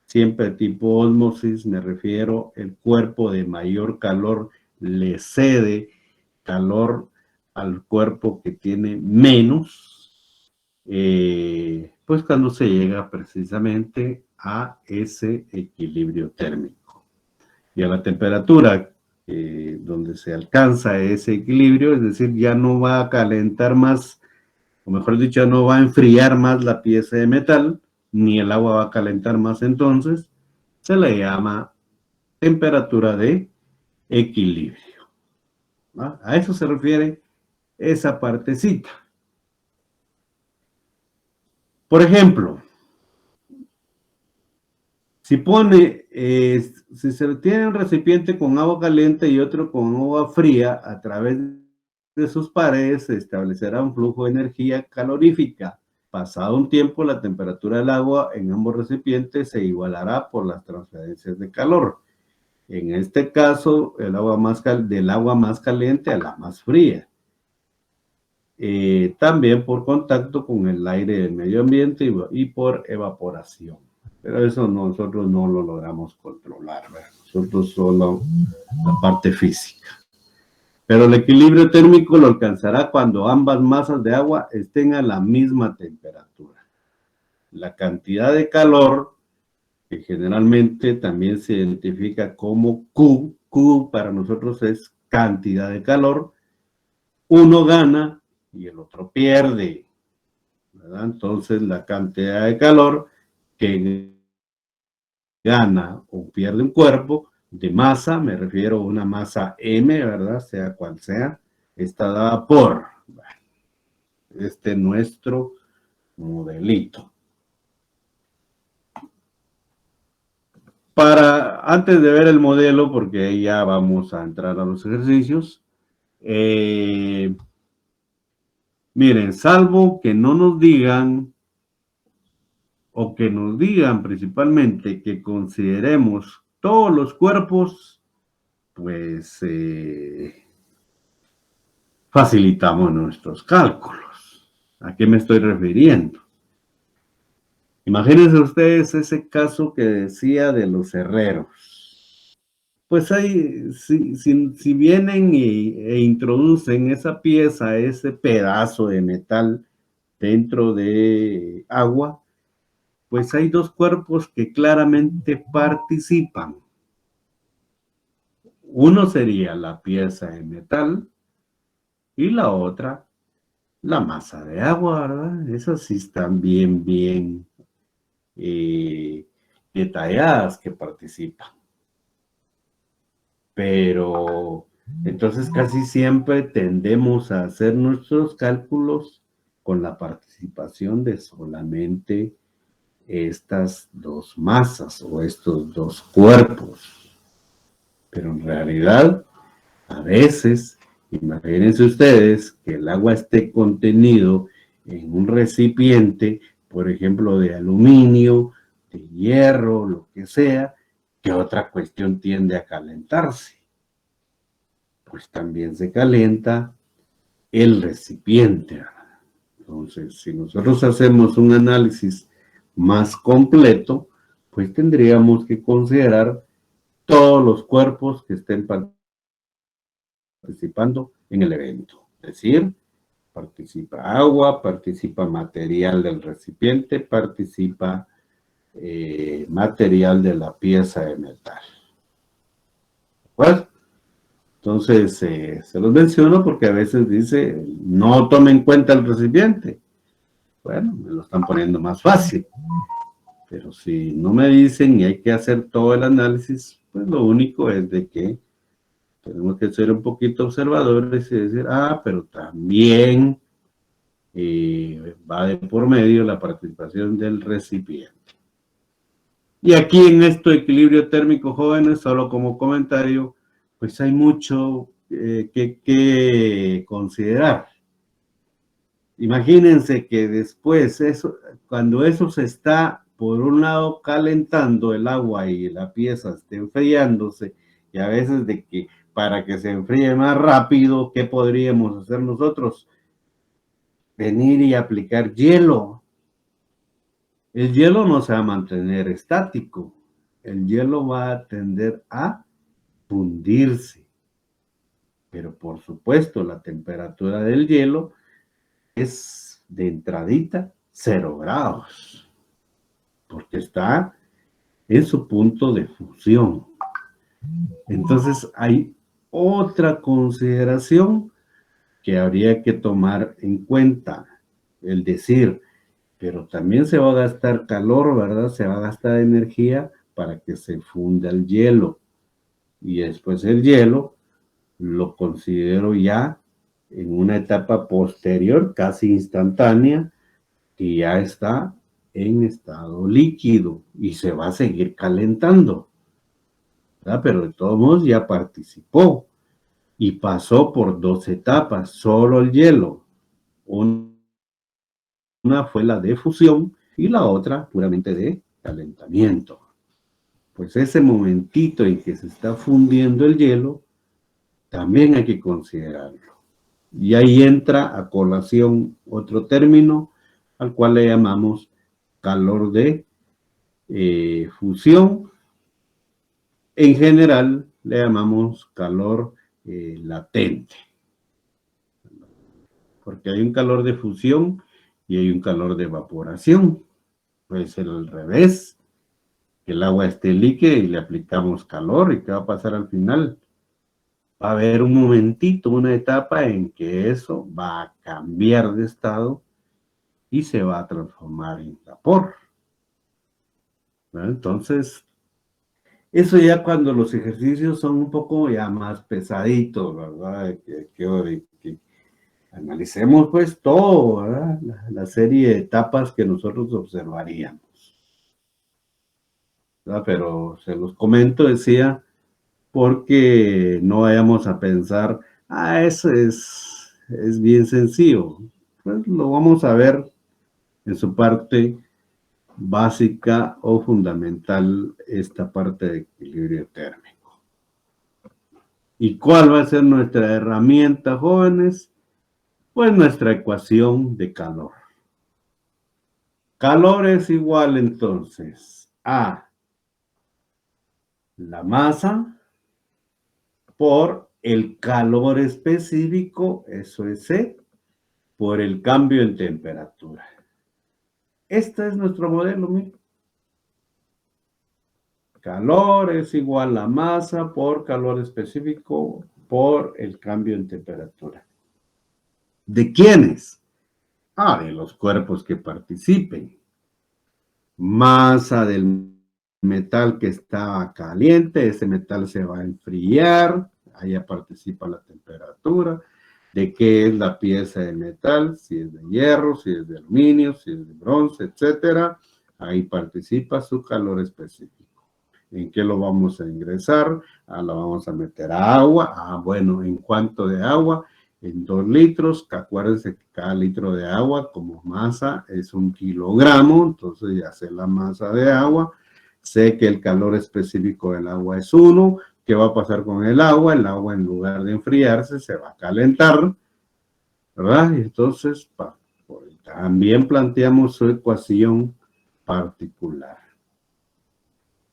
siempre tipo ósmosis, me refiero, el cuerpo de mayor calor le cede calor al cuerpo que tiene menos, pues cuando se llega precisamente a ese equilibrio térmico. Y a la temperatura donde se alcanza ese equilibrio, es decir, ya no va a calentar más, o mejor dicho, ya no va a enfriar más la pieza de metal, ni el agua va a calentar más, entonces se le llama temperatura de equilibrio. ¿Va? A eso se refiere esa partecita. Por ejemplo, si se tiene un recipiente con agua caliente y otro con agua fría, a través de sus paredes se establecerá un flujo de energía calorífica. Pasado un tiempo, la temperatura del agua en ambos recipientes se igualará por las transferencias de calor. En este caso, del agua más caliente a la más fría. También por contacto con el aire del medio ambiente y por evaporación. Pero eso nosotros no lo logramos controlar, ¿verdad? Nosotros solo la parte física. Pero el equilibrio térmico lo alcanzará cuando ambas masas de agua estén a la misma temperatura. La cantidad de calor, que generalmente también se identifica como Q, Q para nosotros es cantidad de calor, uno gana y el otro pierde, ¿verdad? Entonces la cantidad de calor que gana o pierde un cuerpo de masa, me refiero a una masa M, ¿verdad? Sea cual sea, está dada por nuestro modelito. Antes de ver el modelo, porque ya vamos a entrar a los ejercicios, miren, salvo que no nos digan, o que nos digan principalmente que consideremos todos los cuerpos, pues facilitamos nuestros cálculos. ¿A qué me estoy refiriendo? Imagínense ustedes ese caso que decía de los herreros. Pues ahí, si vienen e introducen esa pieza, ese pedazo de metal dentro de agua, pues hay dos cuerpos que claramente participan. Uno sería la pieza de metal y la otra, la masa de agua, ¿verdad? Esas sí están bien detalladas que participan. Pero entonces casi siempre tendemos a hacer nuestros cálculos con la participación de solamente estas dos masas o estos dos cuerpos. Pero en realidad, a veces, imagínense ustedes que el agua esté contenido en un recipiente, por ejemplo, de aluminio, de hierro, lo que sea, que otra cuestión tiende a calentarse. Pues también se calienta el recipiente. Entonces, si nosotros hacemos un análisis más completo, pues tendríamos que considerar todos los cuerpos que estén participando en el evento. Es decir, participa agua, participa material del recipiente, participa material de la pieza de metal. Pues, entonces, se los menciono porque a veces dice, no tome en cuenta el recipiente. Bueno, me lo están poniendo más fácil. Pero si no me dicen y hay que hacer todo el análisis, pues lo único es de que tenemos que ser un poquito observadores y decir, pero también va de por medio la participación del recipiente. Y aquí en este equilibrio térmico, jóvenes, solo como comentario, pues hay mucho que considerar. Imagínense que después, cuando eso se está, por un lado, calentando el agua y la pieza esté enfriándose, y a veces de que para que se enfríe más rápido, ¿qué podríamos hacer nosotros? Venir y aplicar hielo. El hielo no se va a mantener estático. El hielo va a tender a fundirse. Pero por supuesto, la temperatura del hielo es de entradita 0 grados. Porque está en su punto de fusión. Entonces hay otra consideración que habría que tomar en cuenta. El decir, pero también se va a gastar calor, ¿verdad? Se va a gastar energía para que se funda el hielo. Y después el hielo lo considero ya en una etapa posterior, casi instantánea, que ya está en estado líquido y se va a seguir calentando, ¿verdad? Pero de todos modos ya participó y pasó por dos etapas, solo el hielo. Una fue la de fusión y la otra puramente de calentamiento. Pues ese momentito en que se está fundiendo el hielo, también hay que considerarlo. Y ahí entra a colación otro término al cual le llamamos calor de fusión. En general le llamamos calor latente. Porque hay un calor de fusión y hay un calor de evaporación. Puede ser al revés, que el agua esté líquida y le aplicamos calor. ¿Y qué va a pasar al final? Va a haber un momentito, una etapa en que eso va a cambiar de estado y se va a transformar en vapor. ¿Verdad? Entonces, eso ya cuando los ejercicios son un poco ya más pesaditos, ¿verdad? Que analicemos pues todo, ¿verdad? La serie de etapas que nosotros observaríamos. ¿Verdad? Pero se los comento, decía, porque no vayamos a pensar, eso es bien sencillo. Pues lo vamos a ver en su parte básica o fundamental, esta parte de equilibrio térmico. ¿Y cuál va a ser nuestra herramienta, jóvenes? Pues nuestra ecuación de calor. Calor es igual entonces a la masa por el calor específico, eso es C, por el cambio en temperatura. Este es nuestro modelo, miren. Calor es igual a masa por calor específico por el cambio en temperatura. ¿De quiénes? De los cuerpos que participen. Masa del metal que está caliente, ese metal se va a enfriar, ahí participa la temperatura. ¿De qué es la pieza de metal? Si es de hierro, si es de aluminio, si es de bronce, etcétera. Ahí participa su calor específico. ¿En qué lo vamos a ingresar? Lo vamos a meter a agua. Bueno, ¿en cuánto de agua? En 2 litros. Acuérdense que cada litro de agua como masa es 1 kilogramo. Entonces ya sé la masa de agua. Sé que el calor específico del agua es 1. ¿Qué va a pasar con el agua? El agua, en lugar de enfriarse, se va a calentar, ¿verdad? Y entonces también planteamos su ecuación particular.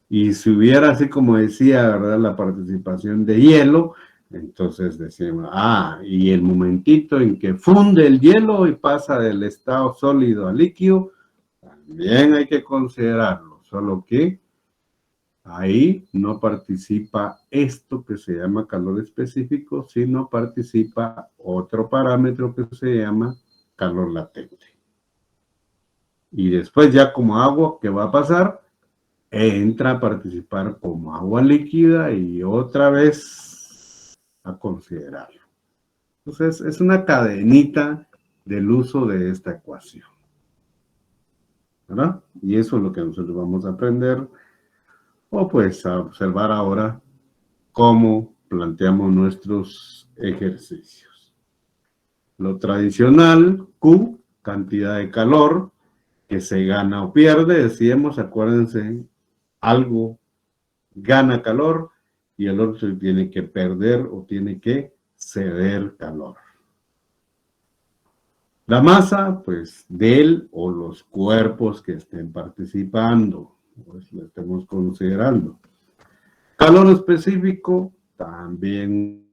Y si hubiera, así como decía, ¿verdad?, la participación de hielo, entonces decimos, y el momentito en que funde el hielo y pasa del estado sólido a líquido, también hay que considerarlo, solo que ahí no participa esto que se llama calor específico, sino participa otro parámetro que se llama calor latente. Y después ya como agua, ¿qué va a pasar? Entra a participar como agua líquida y otra vez a considerarlo. Entonces, es una cadenita del uso de esta ecuación, ¿verdad? Y eso es lo que nosotros vamos a aprender, o pues a observar ahora cómo planteamos nuestros ejercicios. Lo tradicional, Q, cantidad de calor que se gana o pierde, decíamos, acuérdense, algo gana calor y el otro tiene que perder o tiene que ceder calor. La masa, pues, del o los cuerpos que estén participando, pues lo estemos considerando. Calor específico, también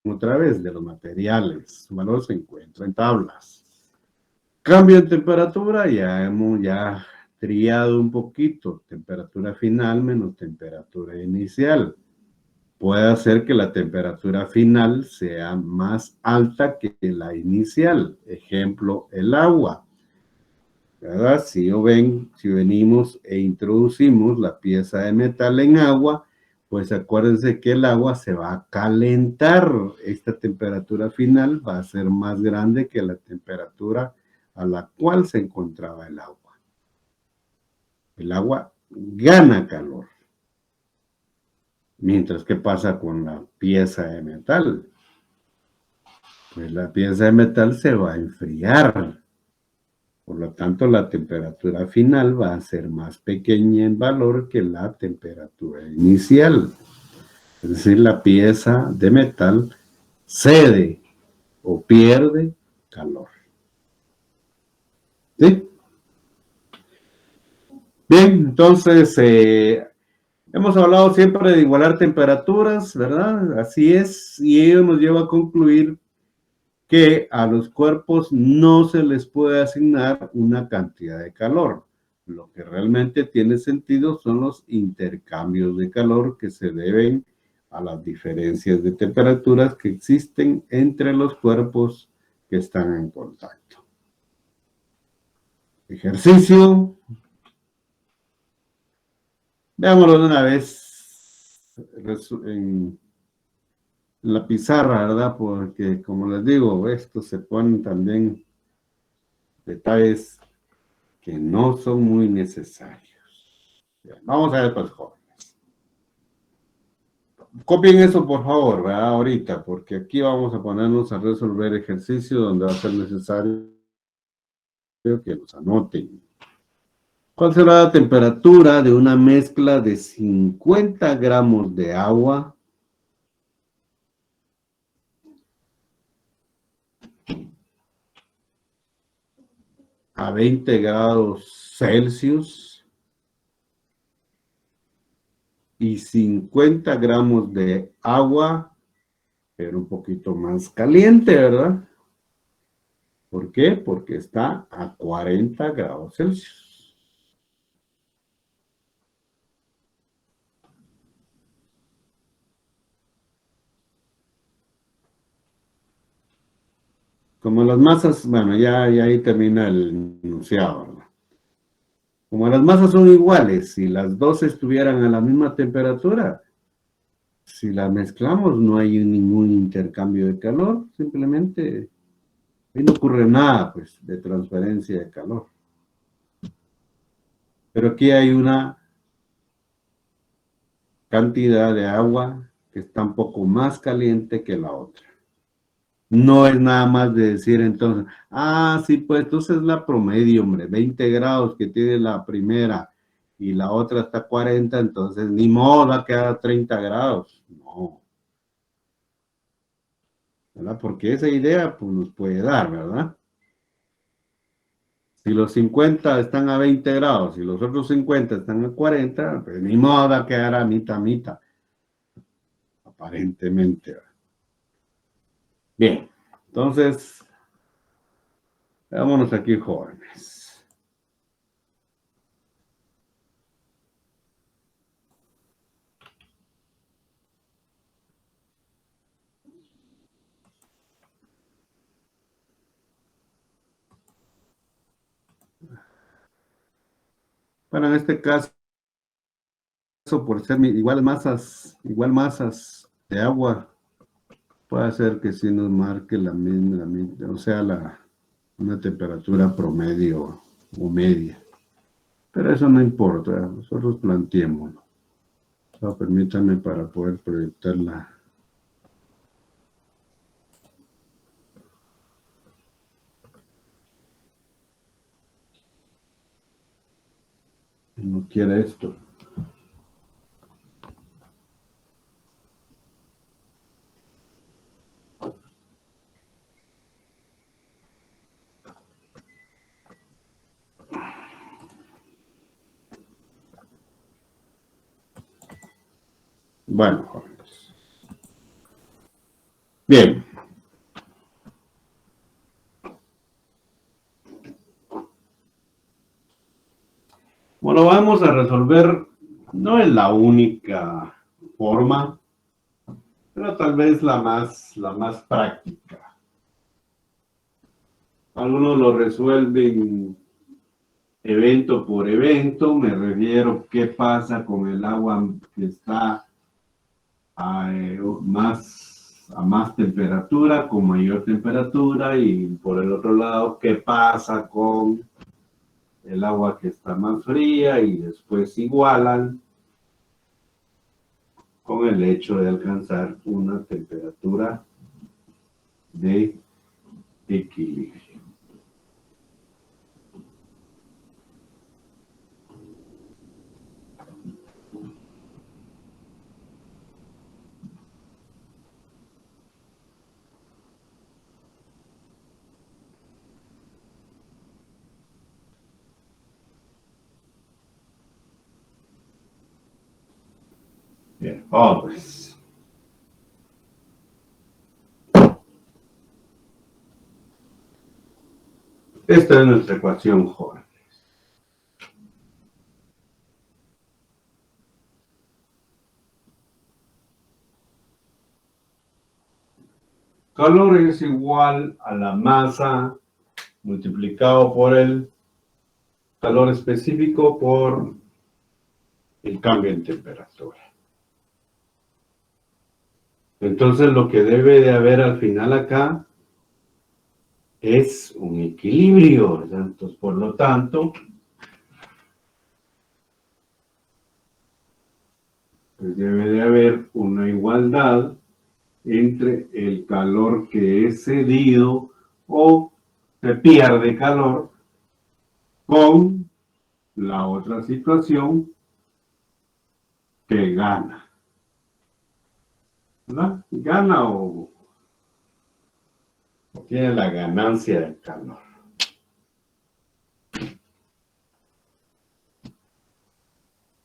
otra vez de los materiales, su valor se encuentra en tablas. Cambio de temperatura, ya hemos triado un poquito, temperatura final menos temperatura inicial. Puede hacer que la temperatura final sea más alta que la inicial. Ejemplo, el agua. ¿Verdad? Si venimos e introducimos la pieza de metal en agua, pues acuérdense que el agua se va a calentar. Esta temperatura final va a ser más grande que la temperatura a la cual se encontraba el agua. El agua gana calor. Mientras, ¿qué pasa con la pieza de metal? Pues la pieza de metal se va a enfriar. Por lo tanto, la temperatura final va a ser más pequeña en valor que la temperatura inicial. Es decir, la pieza de metal cede o pierde calor. ¿Sí? Bien, entonces Hemos hablado siempre de igualar temperaturas, ¿verdad? Así es, y ello nos lleva a concluir que a los cuerpos no se les puede asignar una cantidad de calor. Lo que realmente tiene sentido son los intercambios de calor que se deben a las diferencias de temperaturas que existen entre los cuerpos que están en contacto. Ejercicio. Veámoslo de una vez en la pizarra, ¿verdad? Porque, como les digo, estos se ponen también detalles que no son muy necesarios. Bien, vamos a ver, pues, jóvenes. Copien eso, por favor, ¿verdad? Ahorita, porque aquí vamos a ponernos a resolver ejercicio donde va a ser necesario que los anoten. ¿Cuál será la temperatura de una mezcla de 50 gramos de agua a 20 grados Celsius y 50 gramos de agua, pero un poquito más caliente, ¿verdad? ¿Por qué? Porque está a 40 grados Celsius. Como las masas, bueno, ya ahí termina el enunciado, ¿verdad? Como las masas son iguales, si las dos estuvieran a la misma temperatura, si las mezclamos no hay ningún intercambio de calor, simplemente ahí no ocurre nada, pues, de transferencia de calor. Pero aquí hay una cantidad de agua que está un poco más caliente que la otra. No es nada más de decir entonces, sí, pues entonces la promedio, hombre, 20 grados que tiene la primera y la otra está 40, entonces ni modo va a quedar a 30 grados. No, ¿verdad? Porque esa idea pues, nos puede dar, ¿verdad? Si los 50 están a 20 grados y los otros 50 están a 40, pues ni modo va a quedar a mitad, mitad, aparentemente. ¿Verdad? Bien, entonces, vámonos aquí, jóvenes. Bueno, en este caso, por ser igual masas de agua, puede ser que sí nos marque o sea, una temperatura promedio o media. Pero eso no importa, nosotros planteémoslo. Permítanme para poder proyectarla. No quiere esto. Bueno, jóvenes. Bien. Bueno, vamos a resolver, no es la única forma, pero tal vez la más práctica. Algunos lo resuelven evento por evento, me refiero qué pasa con el agua que está a más temperatura, con mayor temperatura, y por el otro lado, qué pasa con el agua que está más fría, y después igualan con el hecho de alcanzar una temperatura de equilibrio. Bien, pues. Esta es nuestra ecuación, jóvenes. Calor es igual a la masa multiplicado por el calor específico por el cambio en temperatura. Entonces lo que debe de haber al final acá es un equilibrio, ¿verdad? Entonces, por lo tanto, pues debe de haber una igualdad entre el calor que es cedido o se pierde calor con la otra situación que gana. ¿Verdad? Gana o tiene la ganancia del calor.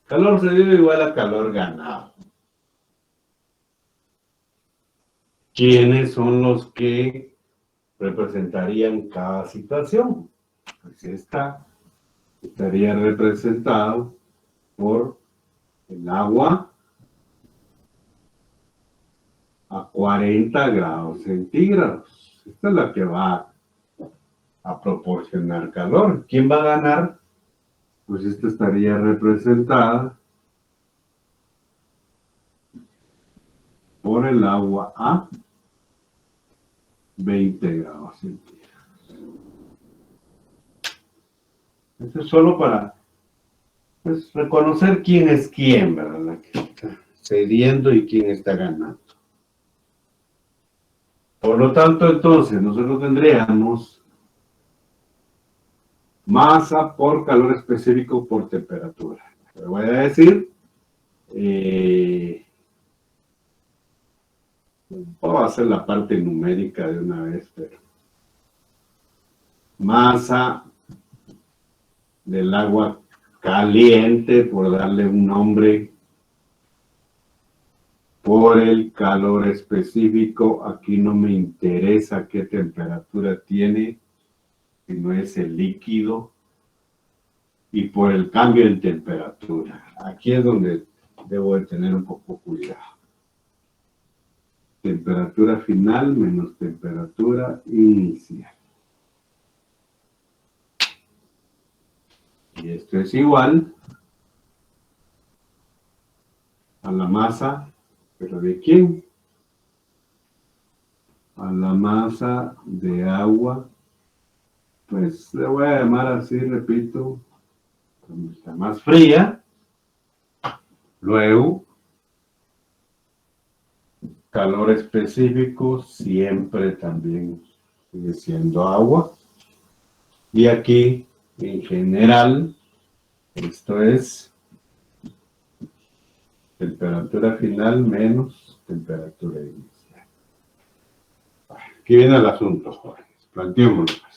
Calor cedido igual a calor ganado. ¿Quiénes son los que representarían cada situación? Pues esta estaría representado por el agua a 40 grados centígrados. Esta es la que va a proporcionar calor. ¿Quién va a ganar? Pues esta estaría representada por el agua a 20 grados centígrados. Esto es solo para pues, reconocer quién es quién, ¿verdad? La que está cediendo y quién está ganando. Por lo tanto, entonces, nosotros tendríamos masa por calor específico por temperatura. Le voy a decir, voy a hacer la parte numérica de una vez, pero masa del agua caliente, por darle un nombre, por el calor específico. Aquí no me interesa qué temperatura tiene, sino es el líquido, y por el cambio en temperatura. Aquí es donde debo de tener un poco cuidado. Temperatura final menos temperatura inicial. Y esto es igual a la masa, ¿pero de quién? A la masa de agua. Pues le voy a llamar así, repito, cuando está más fría. Luego, calor específico siempre también sigue siendo agua. Y aquí, en general, esto es temperatura final menos temperatura inicial. Aquí viene el asunto, jóvenes. Planteémoslo.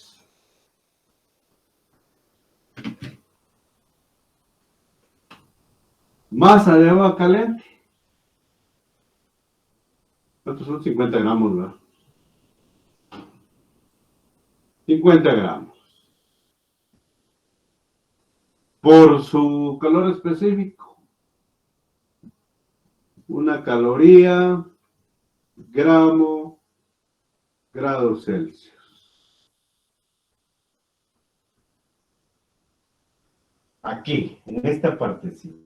Masa de agua caliente. ¿Cuántos son 50 gramos, verdad? 50 gramos. Por su calor específico. Una caloría, gramo, grados Celsius. Aquí, en esta partecita.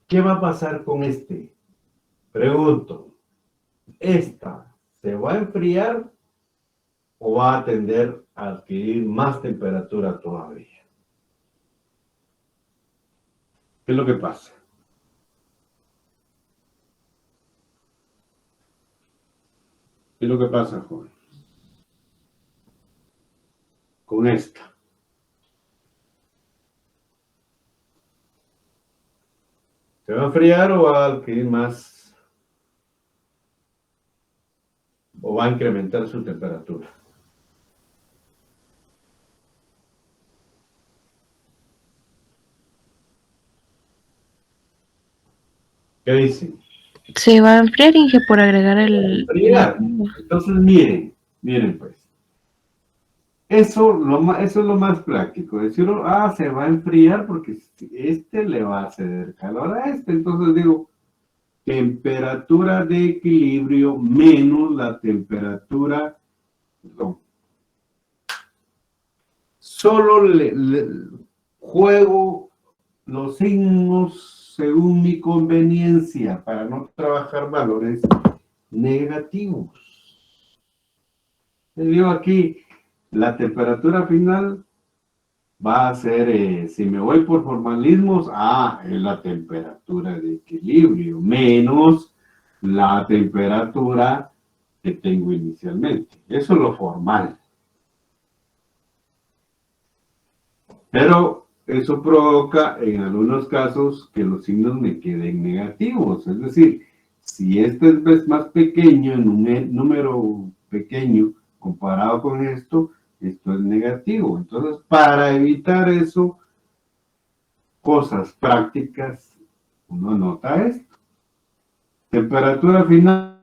¿Qué va a pasar con este? Pregunto, ¿esta se va a enfriar o va a tender a adquirir más temperatura todavía? ¿Qué es lo que pasa? ¿Qué es lo que pasa, joven? Con esta. ¿Se va a enfriar o va a adquirir más? ¿O va a incrementar su temperatura? ¿Qué dice? Se va a enfriar, Inge, por agregar el... Enfriar. Entonces, miren pues. Eso es lo más práctico. Decir, se va a enfriar porque este le va a ceder calor a este. Entonces digo, temperatura de equilibrio menos la temperatura. No. Solo le juego los signos según mi conveniencia para no trabajar valores negativos. Le digo aquí, la temperatura final va a ser, si me voy por formalismos, es la temperatura de equilibrio, menos la temperatura que tengo inicialmente. Eso es lo formal. Pero eso provoca en algunos casos que los signos me queden negativos. Es decir, si este es más pequeño, en un número pequeño comparado con esto es negativo. Entonces, para evitar eso, cosas prácticas, uno anota esto. Temperatura final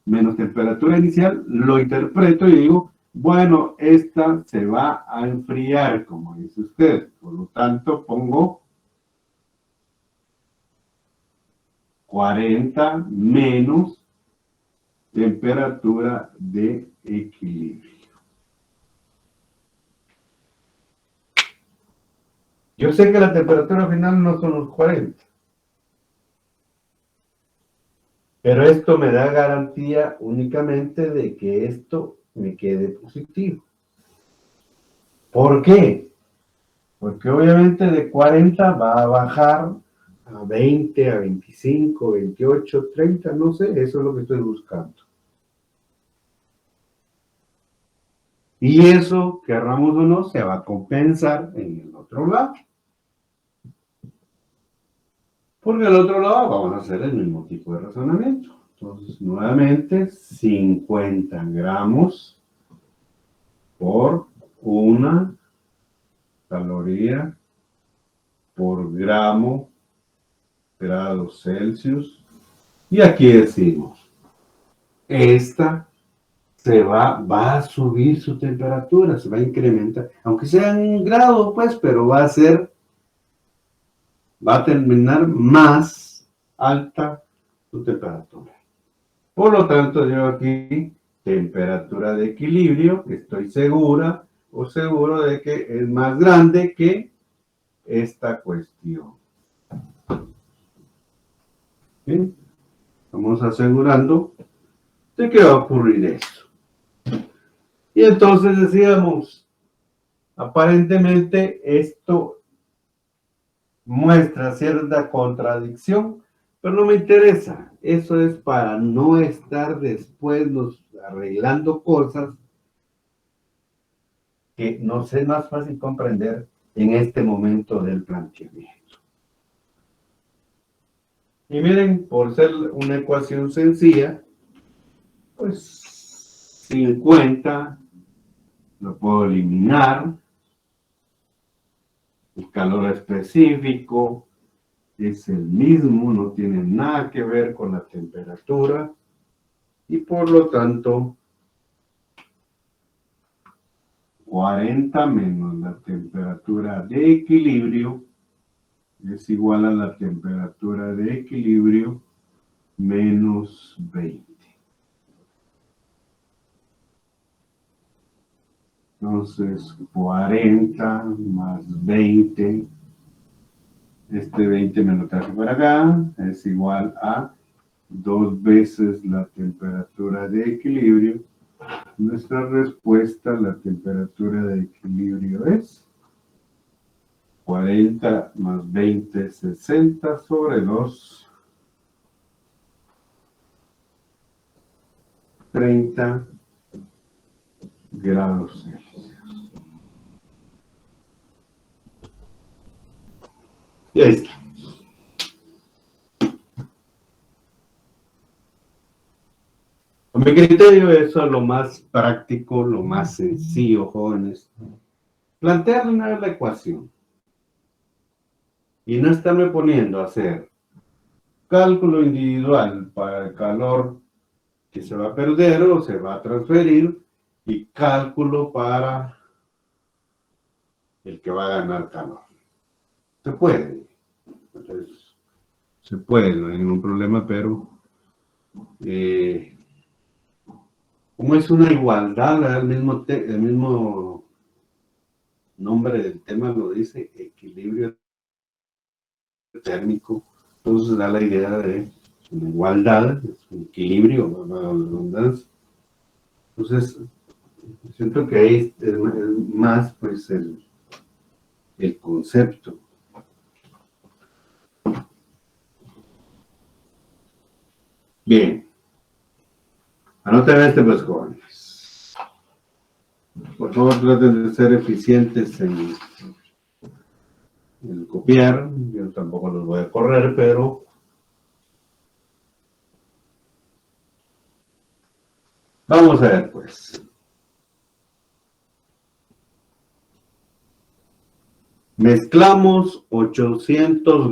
menos temperatura inicial, lo interpreto y digo, bueno, esta se va a enfriar, como dice usted. Por lo tanto, pongo 40 menos temperatura de equilibrio. Yo sé que la temperatura final no son los 40. Pero esto me da garantía únicamente de que esto me quede positivo. ¿Por qué? Porque obviamente de 40 va a bajar a 20, a 25, 28, 30, no sé, eso es lo que estoy buscando. Y eso, querramos o no, se va a compensar en el otro lado. Porque al otro lado vamos a hacer el mismo tipo de razonamiento. Entonces, nuevamente, 50 gramos por una caloría por grados Celsius. Y aquí decimos, esta va a subir su temperatura, se va a incrementar, aunque sea en 1 grado, pues, pero va a terminar más alta su temperatura. Por lo tanto, yo aquí, temperatura de equilibrio, estoy segura o seguro de que es más grande que esta cuestión. ¿Sí? Estamos asegurando de que va a ocurrir esto. Y entonces decíamos, aparentemente esto muestra cierta contradicción, pero no me interesa. Eso es para no estar después arreglando cosas que nos es más fácil comprender en este momento del planteamiento. Y miren, por ser una ecuación sencilla, pues 50 lo puedo eliminar. El calor específico es el mismo, no tiene nada que ver con la temperatura y por lo tanto 40 menos la temperatura de equilibrio es igual a la temperatura de equilibrio menos 20. Entonces 40 más 20, este 20 me lo traje para acá, es igual a 2 veces la temperatura de equilibrio. Nuestra respuesta a la temperatura de equilibrio es 40 más 20, 60 sobre 2, 30 grados Celsius. Y ahí está. A mi criterio, eso es lo más práctico, lo más sencillo, jóvenes. Plantear una vez la ecuación y no estarme poniendo a hacer cálculo individual para el calor que se va a perder o se va a transferir y cálculo para el que va a ganar calor. Se puede. Entonces, se puede, no hay ningún problema, pero como es una igualdad, el mismo nombre del tema lo dice, equilibrio térmico, entonces da la idea de una igualdad, un equilibrio, una redundancia. Entonces, siento que ahí es más pues el concepto. Bien. Anoten pues, jóvenes. Por favor, traten de ser eficientes en copiar. Yo tampoco los voy a correr, pero vamos a ver, pues. Mezclamos 800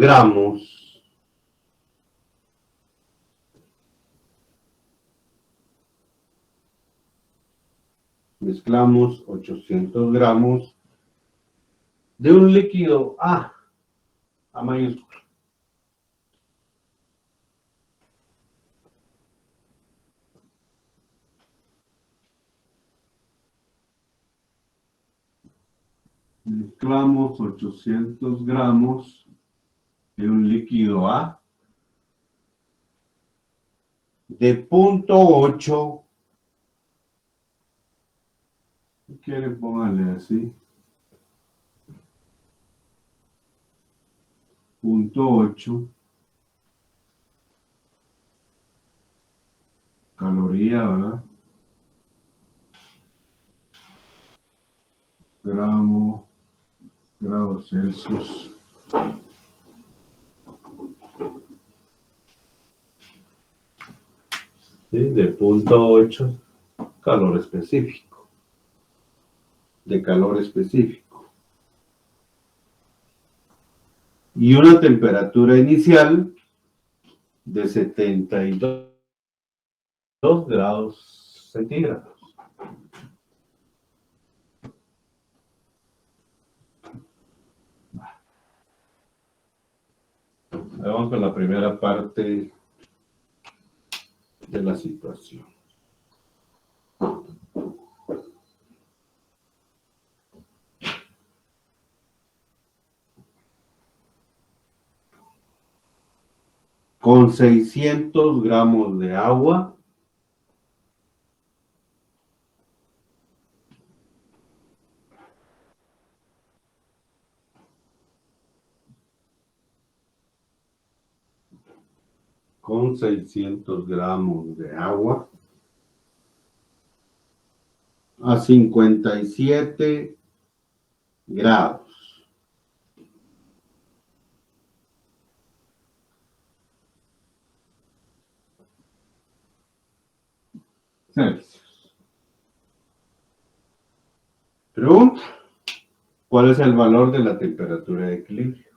gramos de un líquido A mayúscula. Mezclamos 800 gramos de un líquido A de 0.8. Si quieren, pónganle así. 0.8 caloría, ¿verdad? Grados Celsius. ¿Sí? De 0.8 calor específico. De calor específico. Y una temperatura inicial de 72 grados centígrados. Vamos con la primera parte de la situación. Con 600 gramos de agua, a 57 grados. Celsius. Pregunta, ¿cuál es el valor de la temperatura de equilibrio?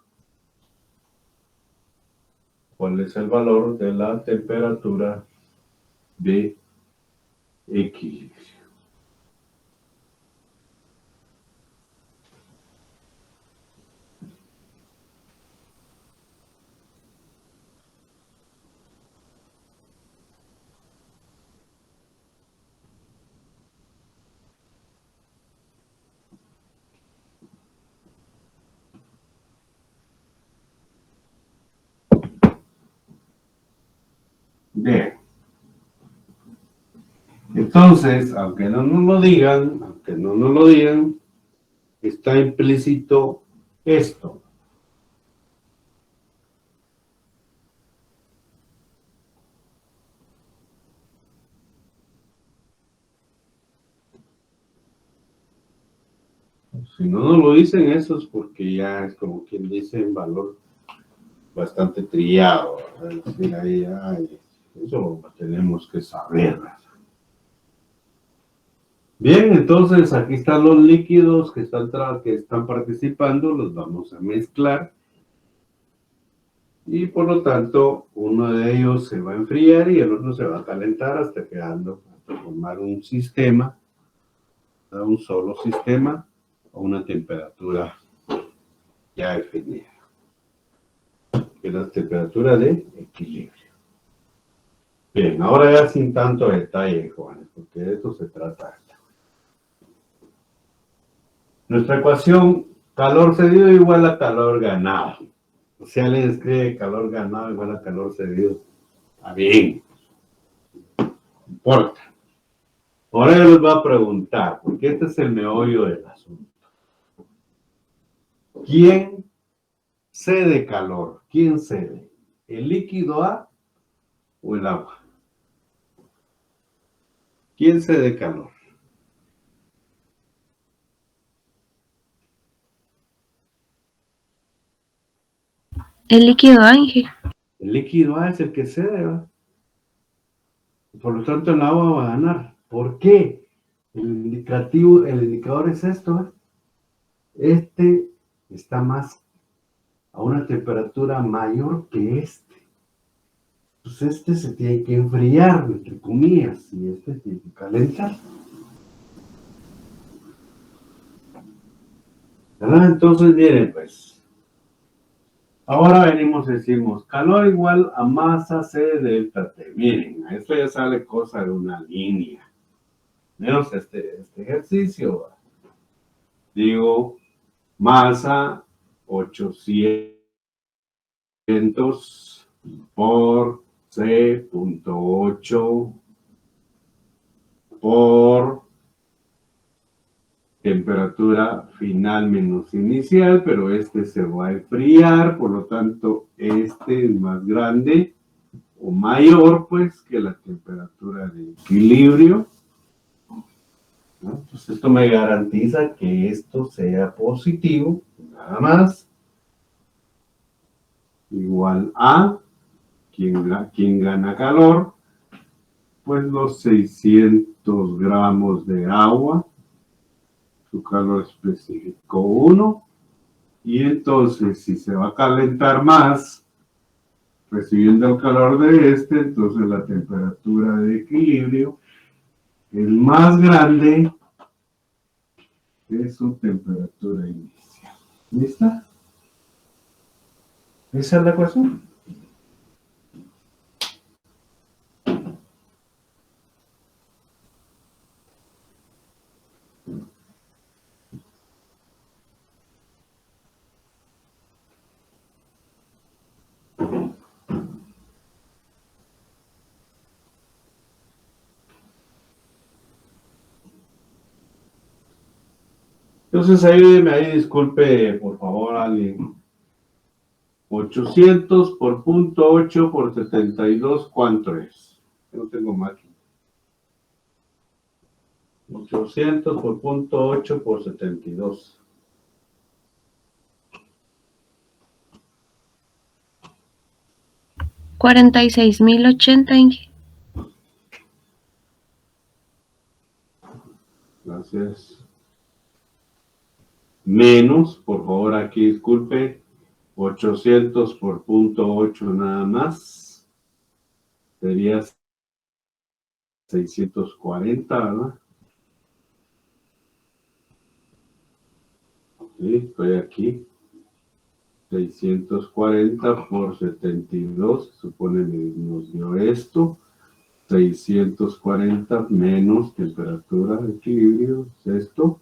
¿Cuál es el valor de la temperatura de equilibrio? Bien. Entonces, aunque no nos lo digan, está implícito esto. Si no nos lo dicen, eso es porque ya es como quien dice en valor bastante trillado. Es decir, ahí, eso lo tenemos que saber. Bien, entonces aquí están los líquidos que están participando, los vamos a mezclar. y por lo tanto uno de ellos se va a enfriar y el otro se va a calentar hasta formar un sistema, un solo sistema a una temperatura ya definida, que es la temperatura de equilibrio. Bien, ahora ya sin tanto detalle, jóvenes, porque de eso se trata. Nuestra ecuación, calor cedido igual a calor ganado. O sea, le escribe calor ganado igual a calor cedido. Está bien. No importa. Ahora yo les voy a preguntar, porque este es el meollo del asunto. ¿Quién cede calor? ¿Quién cede? ¿El líquido A o el agua? ¿Quién cede calor? El líquido Ángel. El líquido A es el que cede, ¿va? Por lo tanto, el agua va a ganar. ¿Por qué? El indicador es esto, ¿va? Este está más a una temperatura mayor que este. Pues este se tiene que enfriar, entre comillas, y este tiene que calentar. ¿Verdad? Entonces, miren, pues, ahora venimos y decimos, calor igual a masa C delta T. Miren, a esto ya sale cosa de una línea. Menos este ejercicio, ¿va? Digo, masa 800 por C.8 por temperatura final menos inicial, pero este se va a enfriar, por lo tanto este es más grande o mayor pues que la temperatura de equilibrio, ¿no? Pues esto me garantiza que esto sea positivo, nada más, igual a quien gana calor, pues los 600 gramos de agua, su calor específico 1, y entonces si se va a calentar más, recibiendo el calor de este, entonces la temperatura de equilibrio es más grande que su temperatura inicial. ¿Lista? ¿Esa es la ecuación? Entonces ahí disculpe, por favor, alguien. 800 por 0.8 por 72, ¿cuánto es? Yo no tengo máquina. 800 por 0.8 por 72. 46.080, Ángel. Gracias. Menos, por favor, aquí disculpe, 800 por 0.8 nada más. Sería 640, ¿verdad? Sí, estoy aquí. 640 por 72, supone que nos dio esto. 640 menos temperatura de equilibrio, es esto.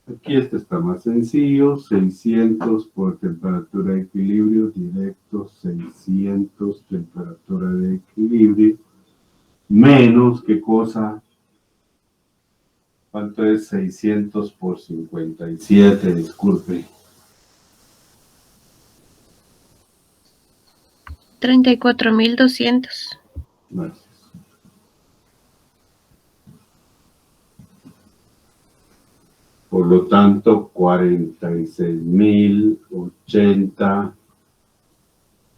Aquí este está más sencillo, 600 por temperatura de equilibrio, directo 600 temperatura de equilibrio, menos, ¿qué cosa? ¿Cuánto es 600 por 57? Disculpe. 34.200. Gracias. Por lo tanto, 46.080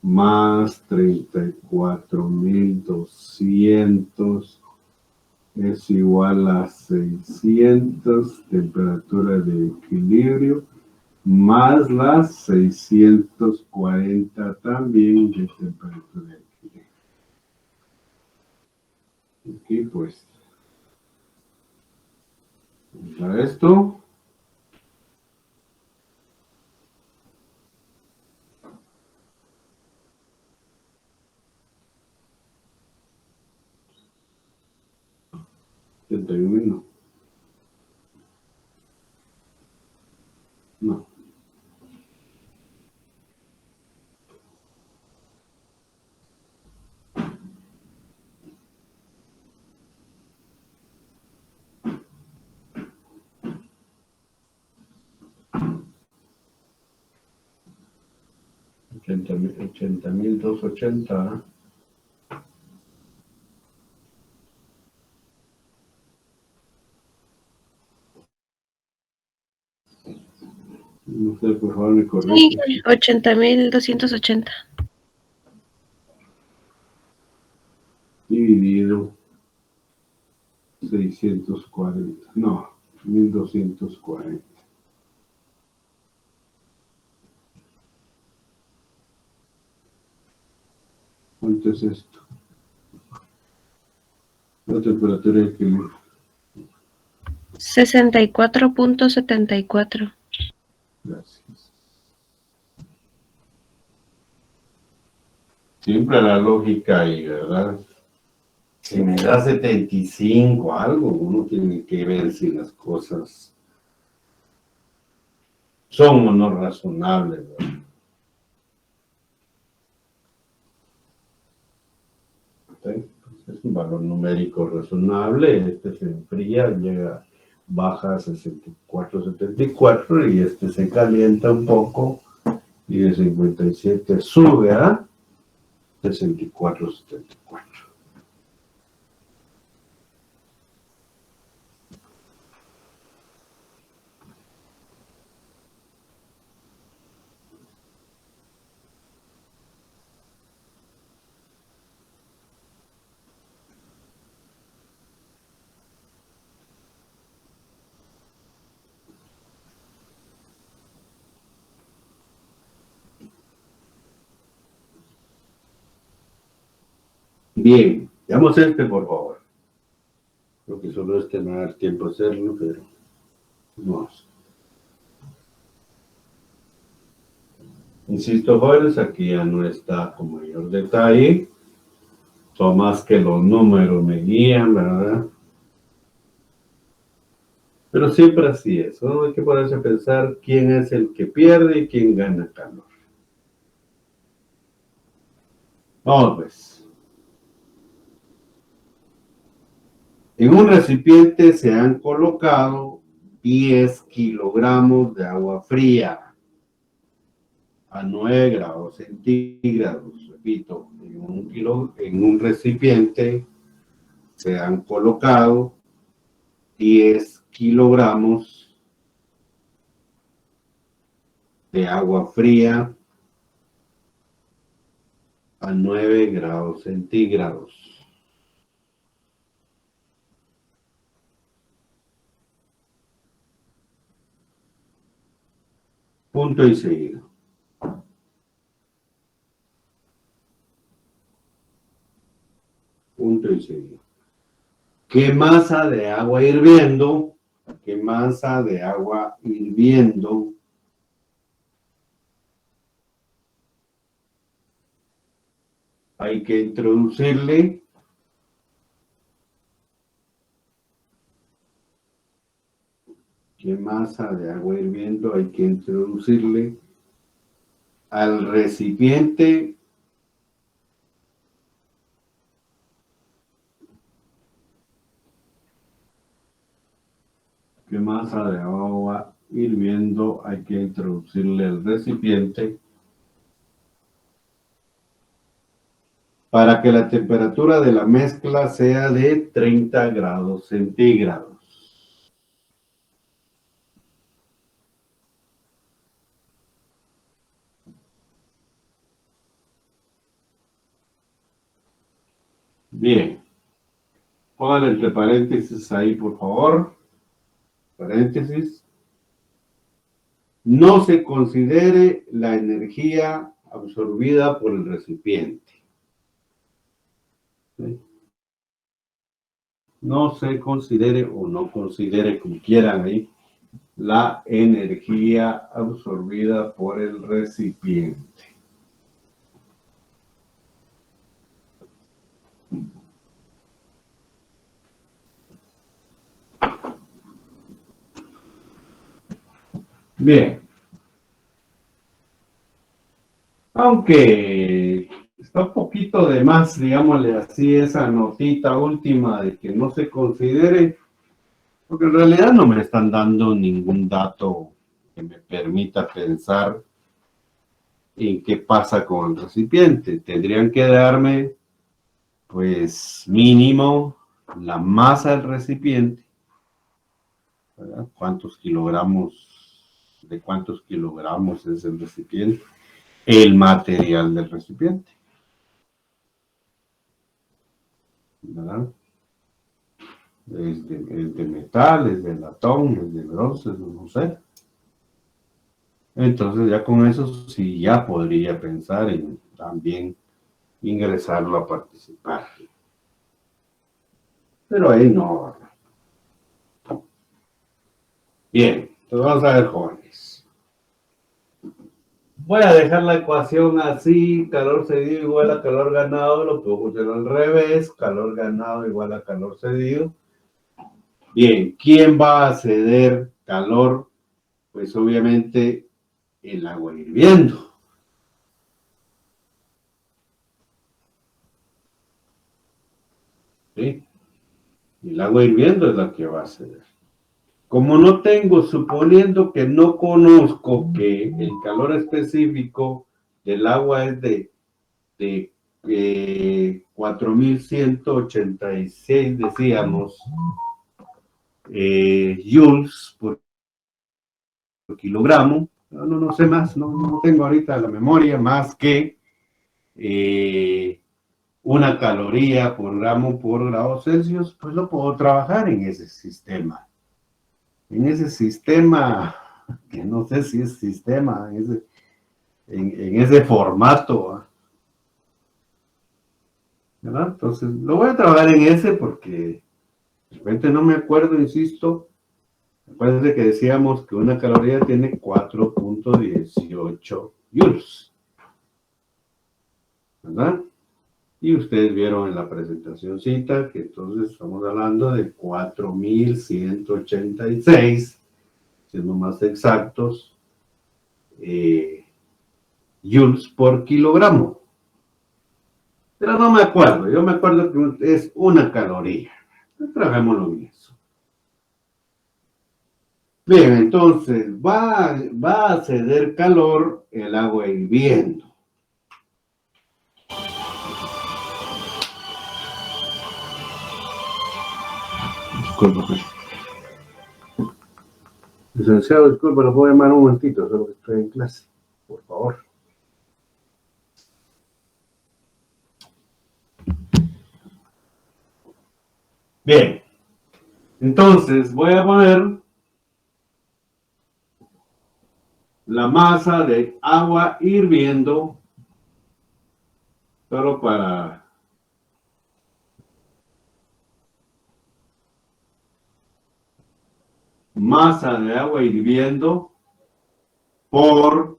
más 34.200 es igual a 600, temperatura de equilibrio, más las 640 también de temperatura de alquiler. Aquí pues, vamos a esto. No. No. Ochenta mil 280. No sé, por favor, me corrige. Sí, 80.280. Dividido 640. No, 1240. ¿Cuánto es esto? La temperatura de equilibrio. 64.74. Gracias. Siempre la lógica ahí, ¿verdad? Si me da 75 algo, uno tiene que ver si las cosas son o no razonables, ¿verdad? ¿Sí? Es un valor numérico razonable, este se enfría, baja a 64, 74 y este se calienta un poco y de 57 sube a 64, 74. Bien, veamos este por favor. Creo que solo este me va a dar tiempo a hacerlo, pero vamos. Insisto, jóvenes, aquí ya no está con mayor detalle. Son más que los números me guían, ¿verdad? Pero siempre así es, ¿no? Hay que ponerse a pensar quién es el que pierde y quién gana calor. Vamos pues. En un recipiente se han colocado 10 kilogramos de agua fría a 9 grados centígrados. Repito, en un recipiente se han colocado 10 kilogramos de agua fría a 9 grados centígrados. Punto y seguido. Punto y seguido. ¿Qué masa de agua hirviendo? ¿Qué masa de agua hirviendo hay que introducirle? ¿Qué masa de agua hirviendo hay que introducirle al recipiente? ¿Qué masa de agua hirviendo hay que introducirle al recipiente para que la temperatura de la mezcla sea de 30 grados centígrados? Bien. Pónganle entre paréntesis ahí, por favor. Paréntesis. no se considere la energía absorbida por el recipiente. ¿Sí? No se considere o no considere, como quieran ahí, la energía absorbida por el recipiente. Bien. Aunque está un poquito de más, digámosle así, esa notita última de que no se considere, porque en realidad no me están dando ningún dato que me permita pensar en qué pasa con el recipiente. Tendrían que darme, pues, mínimo la masa del recipiente, ¿verdad? ¿Cuántos kilogramos, de cuántos kilogramos es el recipiente? El material del recipiente, ¿verdad? Es de metal, es de latón, es de bronce, no sé. Entonces ya con eso sí ya podría pensar en también ingresarlo a participar. Pero ahí no. Bien, entonces vamos a ver, jóvenes. Voy a dejar la ecuación así: calor cedido igual a calor ganado. Lo puedo poner al revés: calor ganado igual a calor cedido. Bien, ¿quién va a ceder calor? Pues obviamente el agua hirviendo. ¿Sí? El agua hirviendo es la que va a ceder. Como no tengo, suponiendo que no conozco que el calor específico del agua es de 4186, decíamos, joules por kilogramo. No sé más, no tengo ahorita la memoria más que una caloría por gramo por grado Celsius, pues lo puedo trabajar en ese sistema. En ese sistema, que no sé si es sistema, en ese formato, ¿verdad? Entonces, lo voy a trabajar en ese porque de repente no me acuerdo, insisto. Acuérdense que decíamos que una caloría tiene 4.18 joules, ¿verdad? Y ustedes vieron en la presentacióncita que entonces estamos hablando de 4186, siendo más exactos, joules por kilogramo. Pero no me acuerdo, yo me acuerdo que es una caloría. Trabajémoslo en eso. Bien, entonces va a ceder calor el agua hirviendo. Disculpa. Licenciado, disculpa, ¿lo puedo llamar un momentito? Solo que estoy en clase, por favor. Bien, entonces voy a poner la masa de agua hirviendo solo para masa de agua hirviendo por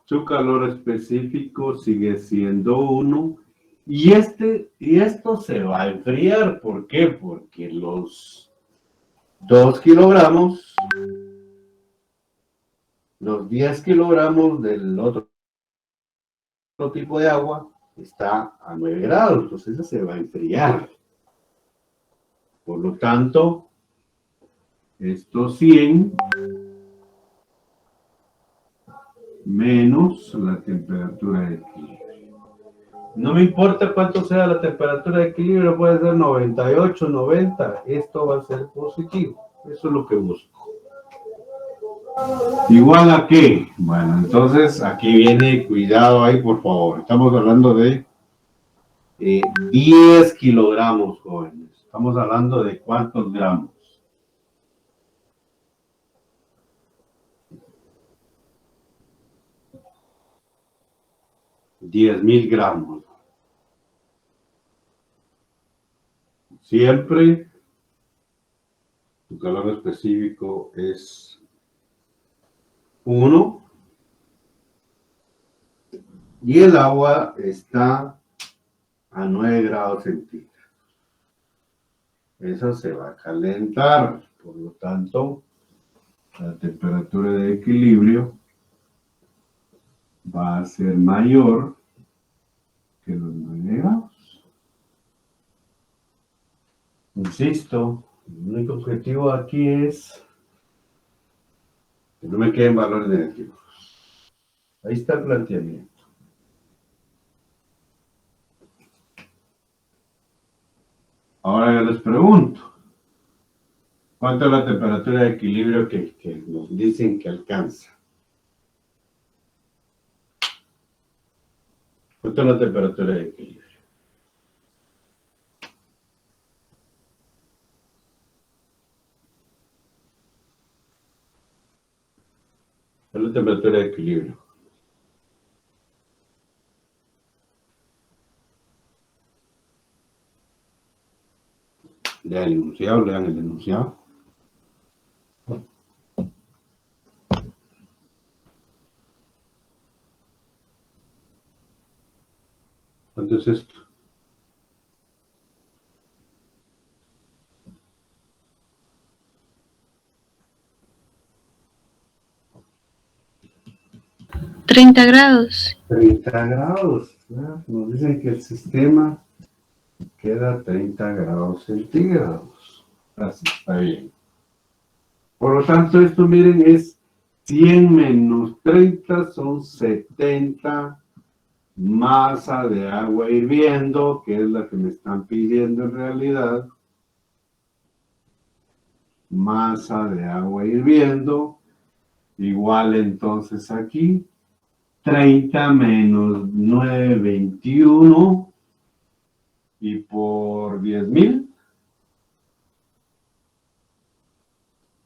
su calor específico sigue siendo 1. Y esto se va a enfriar. ¿Por qué? Porque los 2 kilogramos, los 10 kilogramos del otro tipo de agua está a 9 grados. Entonces eso se va a enfriar. Por lo tanto, estos 100 menos la temperatura de equilibrio. No me importa cuánto sea la temperatura de equilibrio, puede ser 98, 90, esto va a ser positivo. Eso es lo que busco. ¿Igual a qué? Bueno, entonces aquí viene, cuidado ahí, por favor. Estamos hablando de 10 kilogramos, jóvenes. Estamos hablando de cuántos gramos. 10,000 gramos. Siempre su calor específico es 1 y el agua está a 9 grados centígrados. Eso se va a calentar, por lo tanto, la temperatura de equilibrio va a ser mayor que los 9 grados. Insisto, el único objetivo aquí es que no me queden valores negativos. Ahí está el planteamiento. Ahora yo les pregunto, ¿cuánto es la temperatura de equilibrio que nos dicen que alcanza? ¿Cuánto es la temperatura de equilibrio? ¿Cuál es la temperatura de equilibrio? Lean el enunciado, lean el enunciado. ¿Cuánto es esto? $30. 30 grados. ¿Verdad? Nos dicen que el sistema queda a 30 grados centígrados. Así está bien. Por lo tanto, esto, miren, es 100 menos 30 son 70 masa de agua hirviendo, que es la que me están pidiendo en realidad. Masa de agua hirviendo, igual entonces aquí, 30 menos 9, 21, y por 10,000,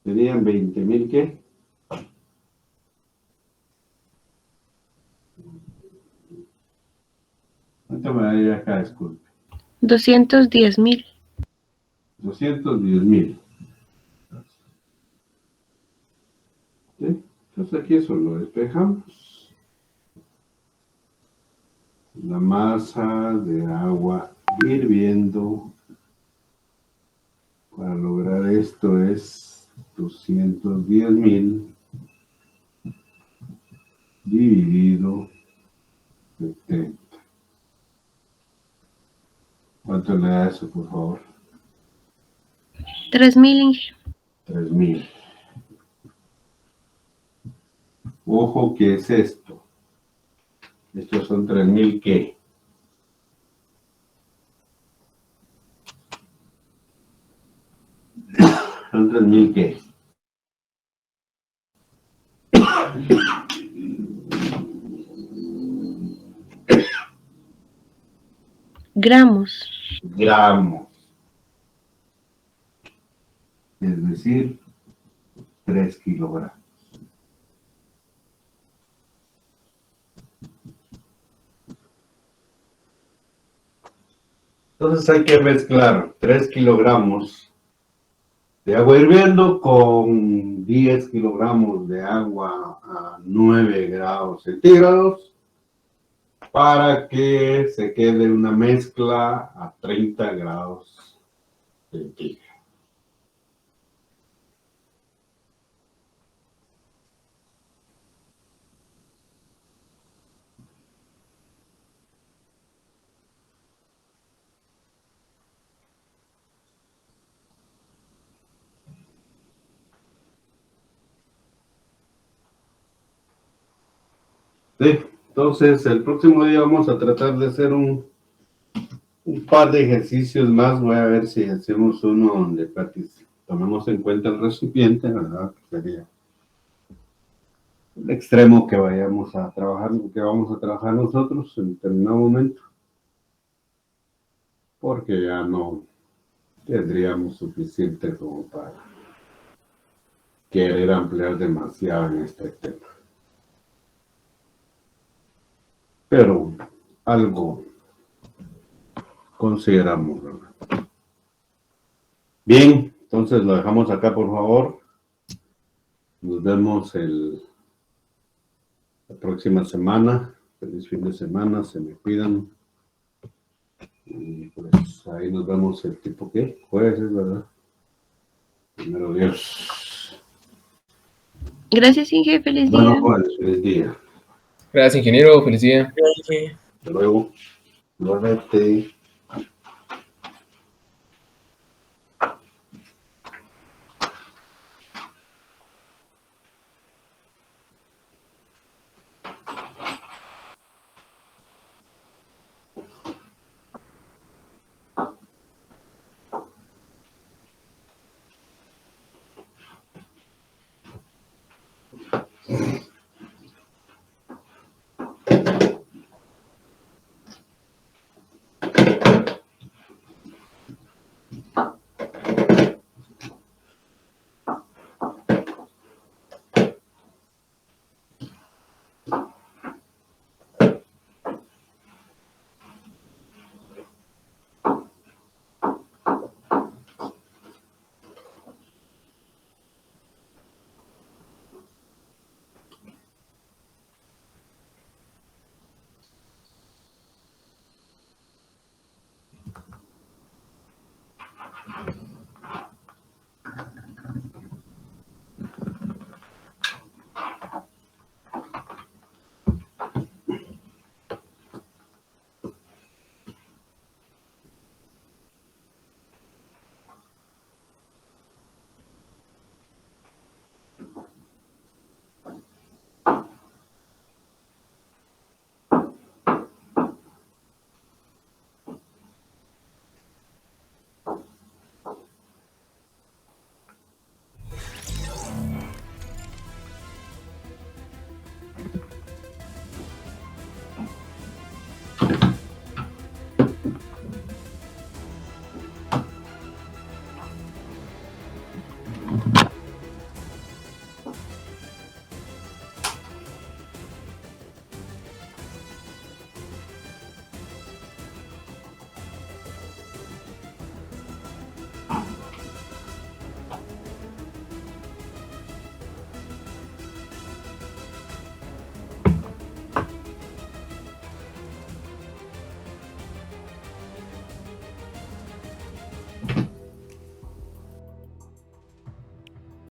serían 20,000, ¿qué? ¿Cuánto me daría acá, disculpe? 210,000. 210,000. ¿Sí? Entonces aquí eso lo despejamos. La masa de agua hirviendo para lograr esto es 210,000 dividido 70. ¿Cuánto le da eso, por favor? 3,000. 3,000. Ojo, ¿qué es esto? Estos son 3,000, ¿qué? Son 3,000, ¿qué? Gramos. Gramos. Es decir, 3 kilogramos. Entonces hay que mezclar 3 kilogramos de agua hirviendo con 10 kilogramos de agua a 9 grados centígrados para que se quede una mezcla a 30 grados centígrados. Sí, entonces el próximo día vamos a tratar de hacer un par de ejercicios más. Voy a ver si hacemos uno donde tomemos en cuenta el recipiente, ¿verdad? Que sería el extremo que vayamos a trabajar, que vamos a trabajar nosotros en determinado momento. Porque ya no tendríamos suficiente como para querer ampliar demasiado en este tema. Pero algo consideramos, ¿verdad? Bien, entonces lo dejamos acá, por favor. Nos vemos la próxima semana. Feliz fin de semana, se me cuidan. Y pues ahí nos vemos el tipo que jueves, ¿verdad? Primero Dios. Gracias, Inge. Feliz día. Bueno, Juan, feliz día. Gracias, ingeniero. Feliz día. Hasta luego. Nuevamente.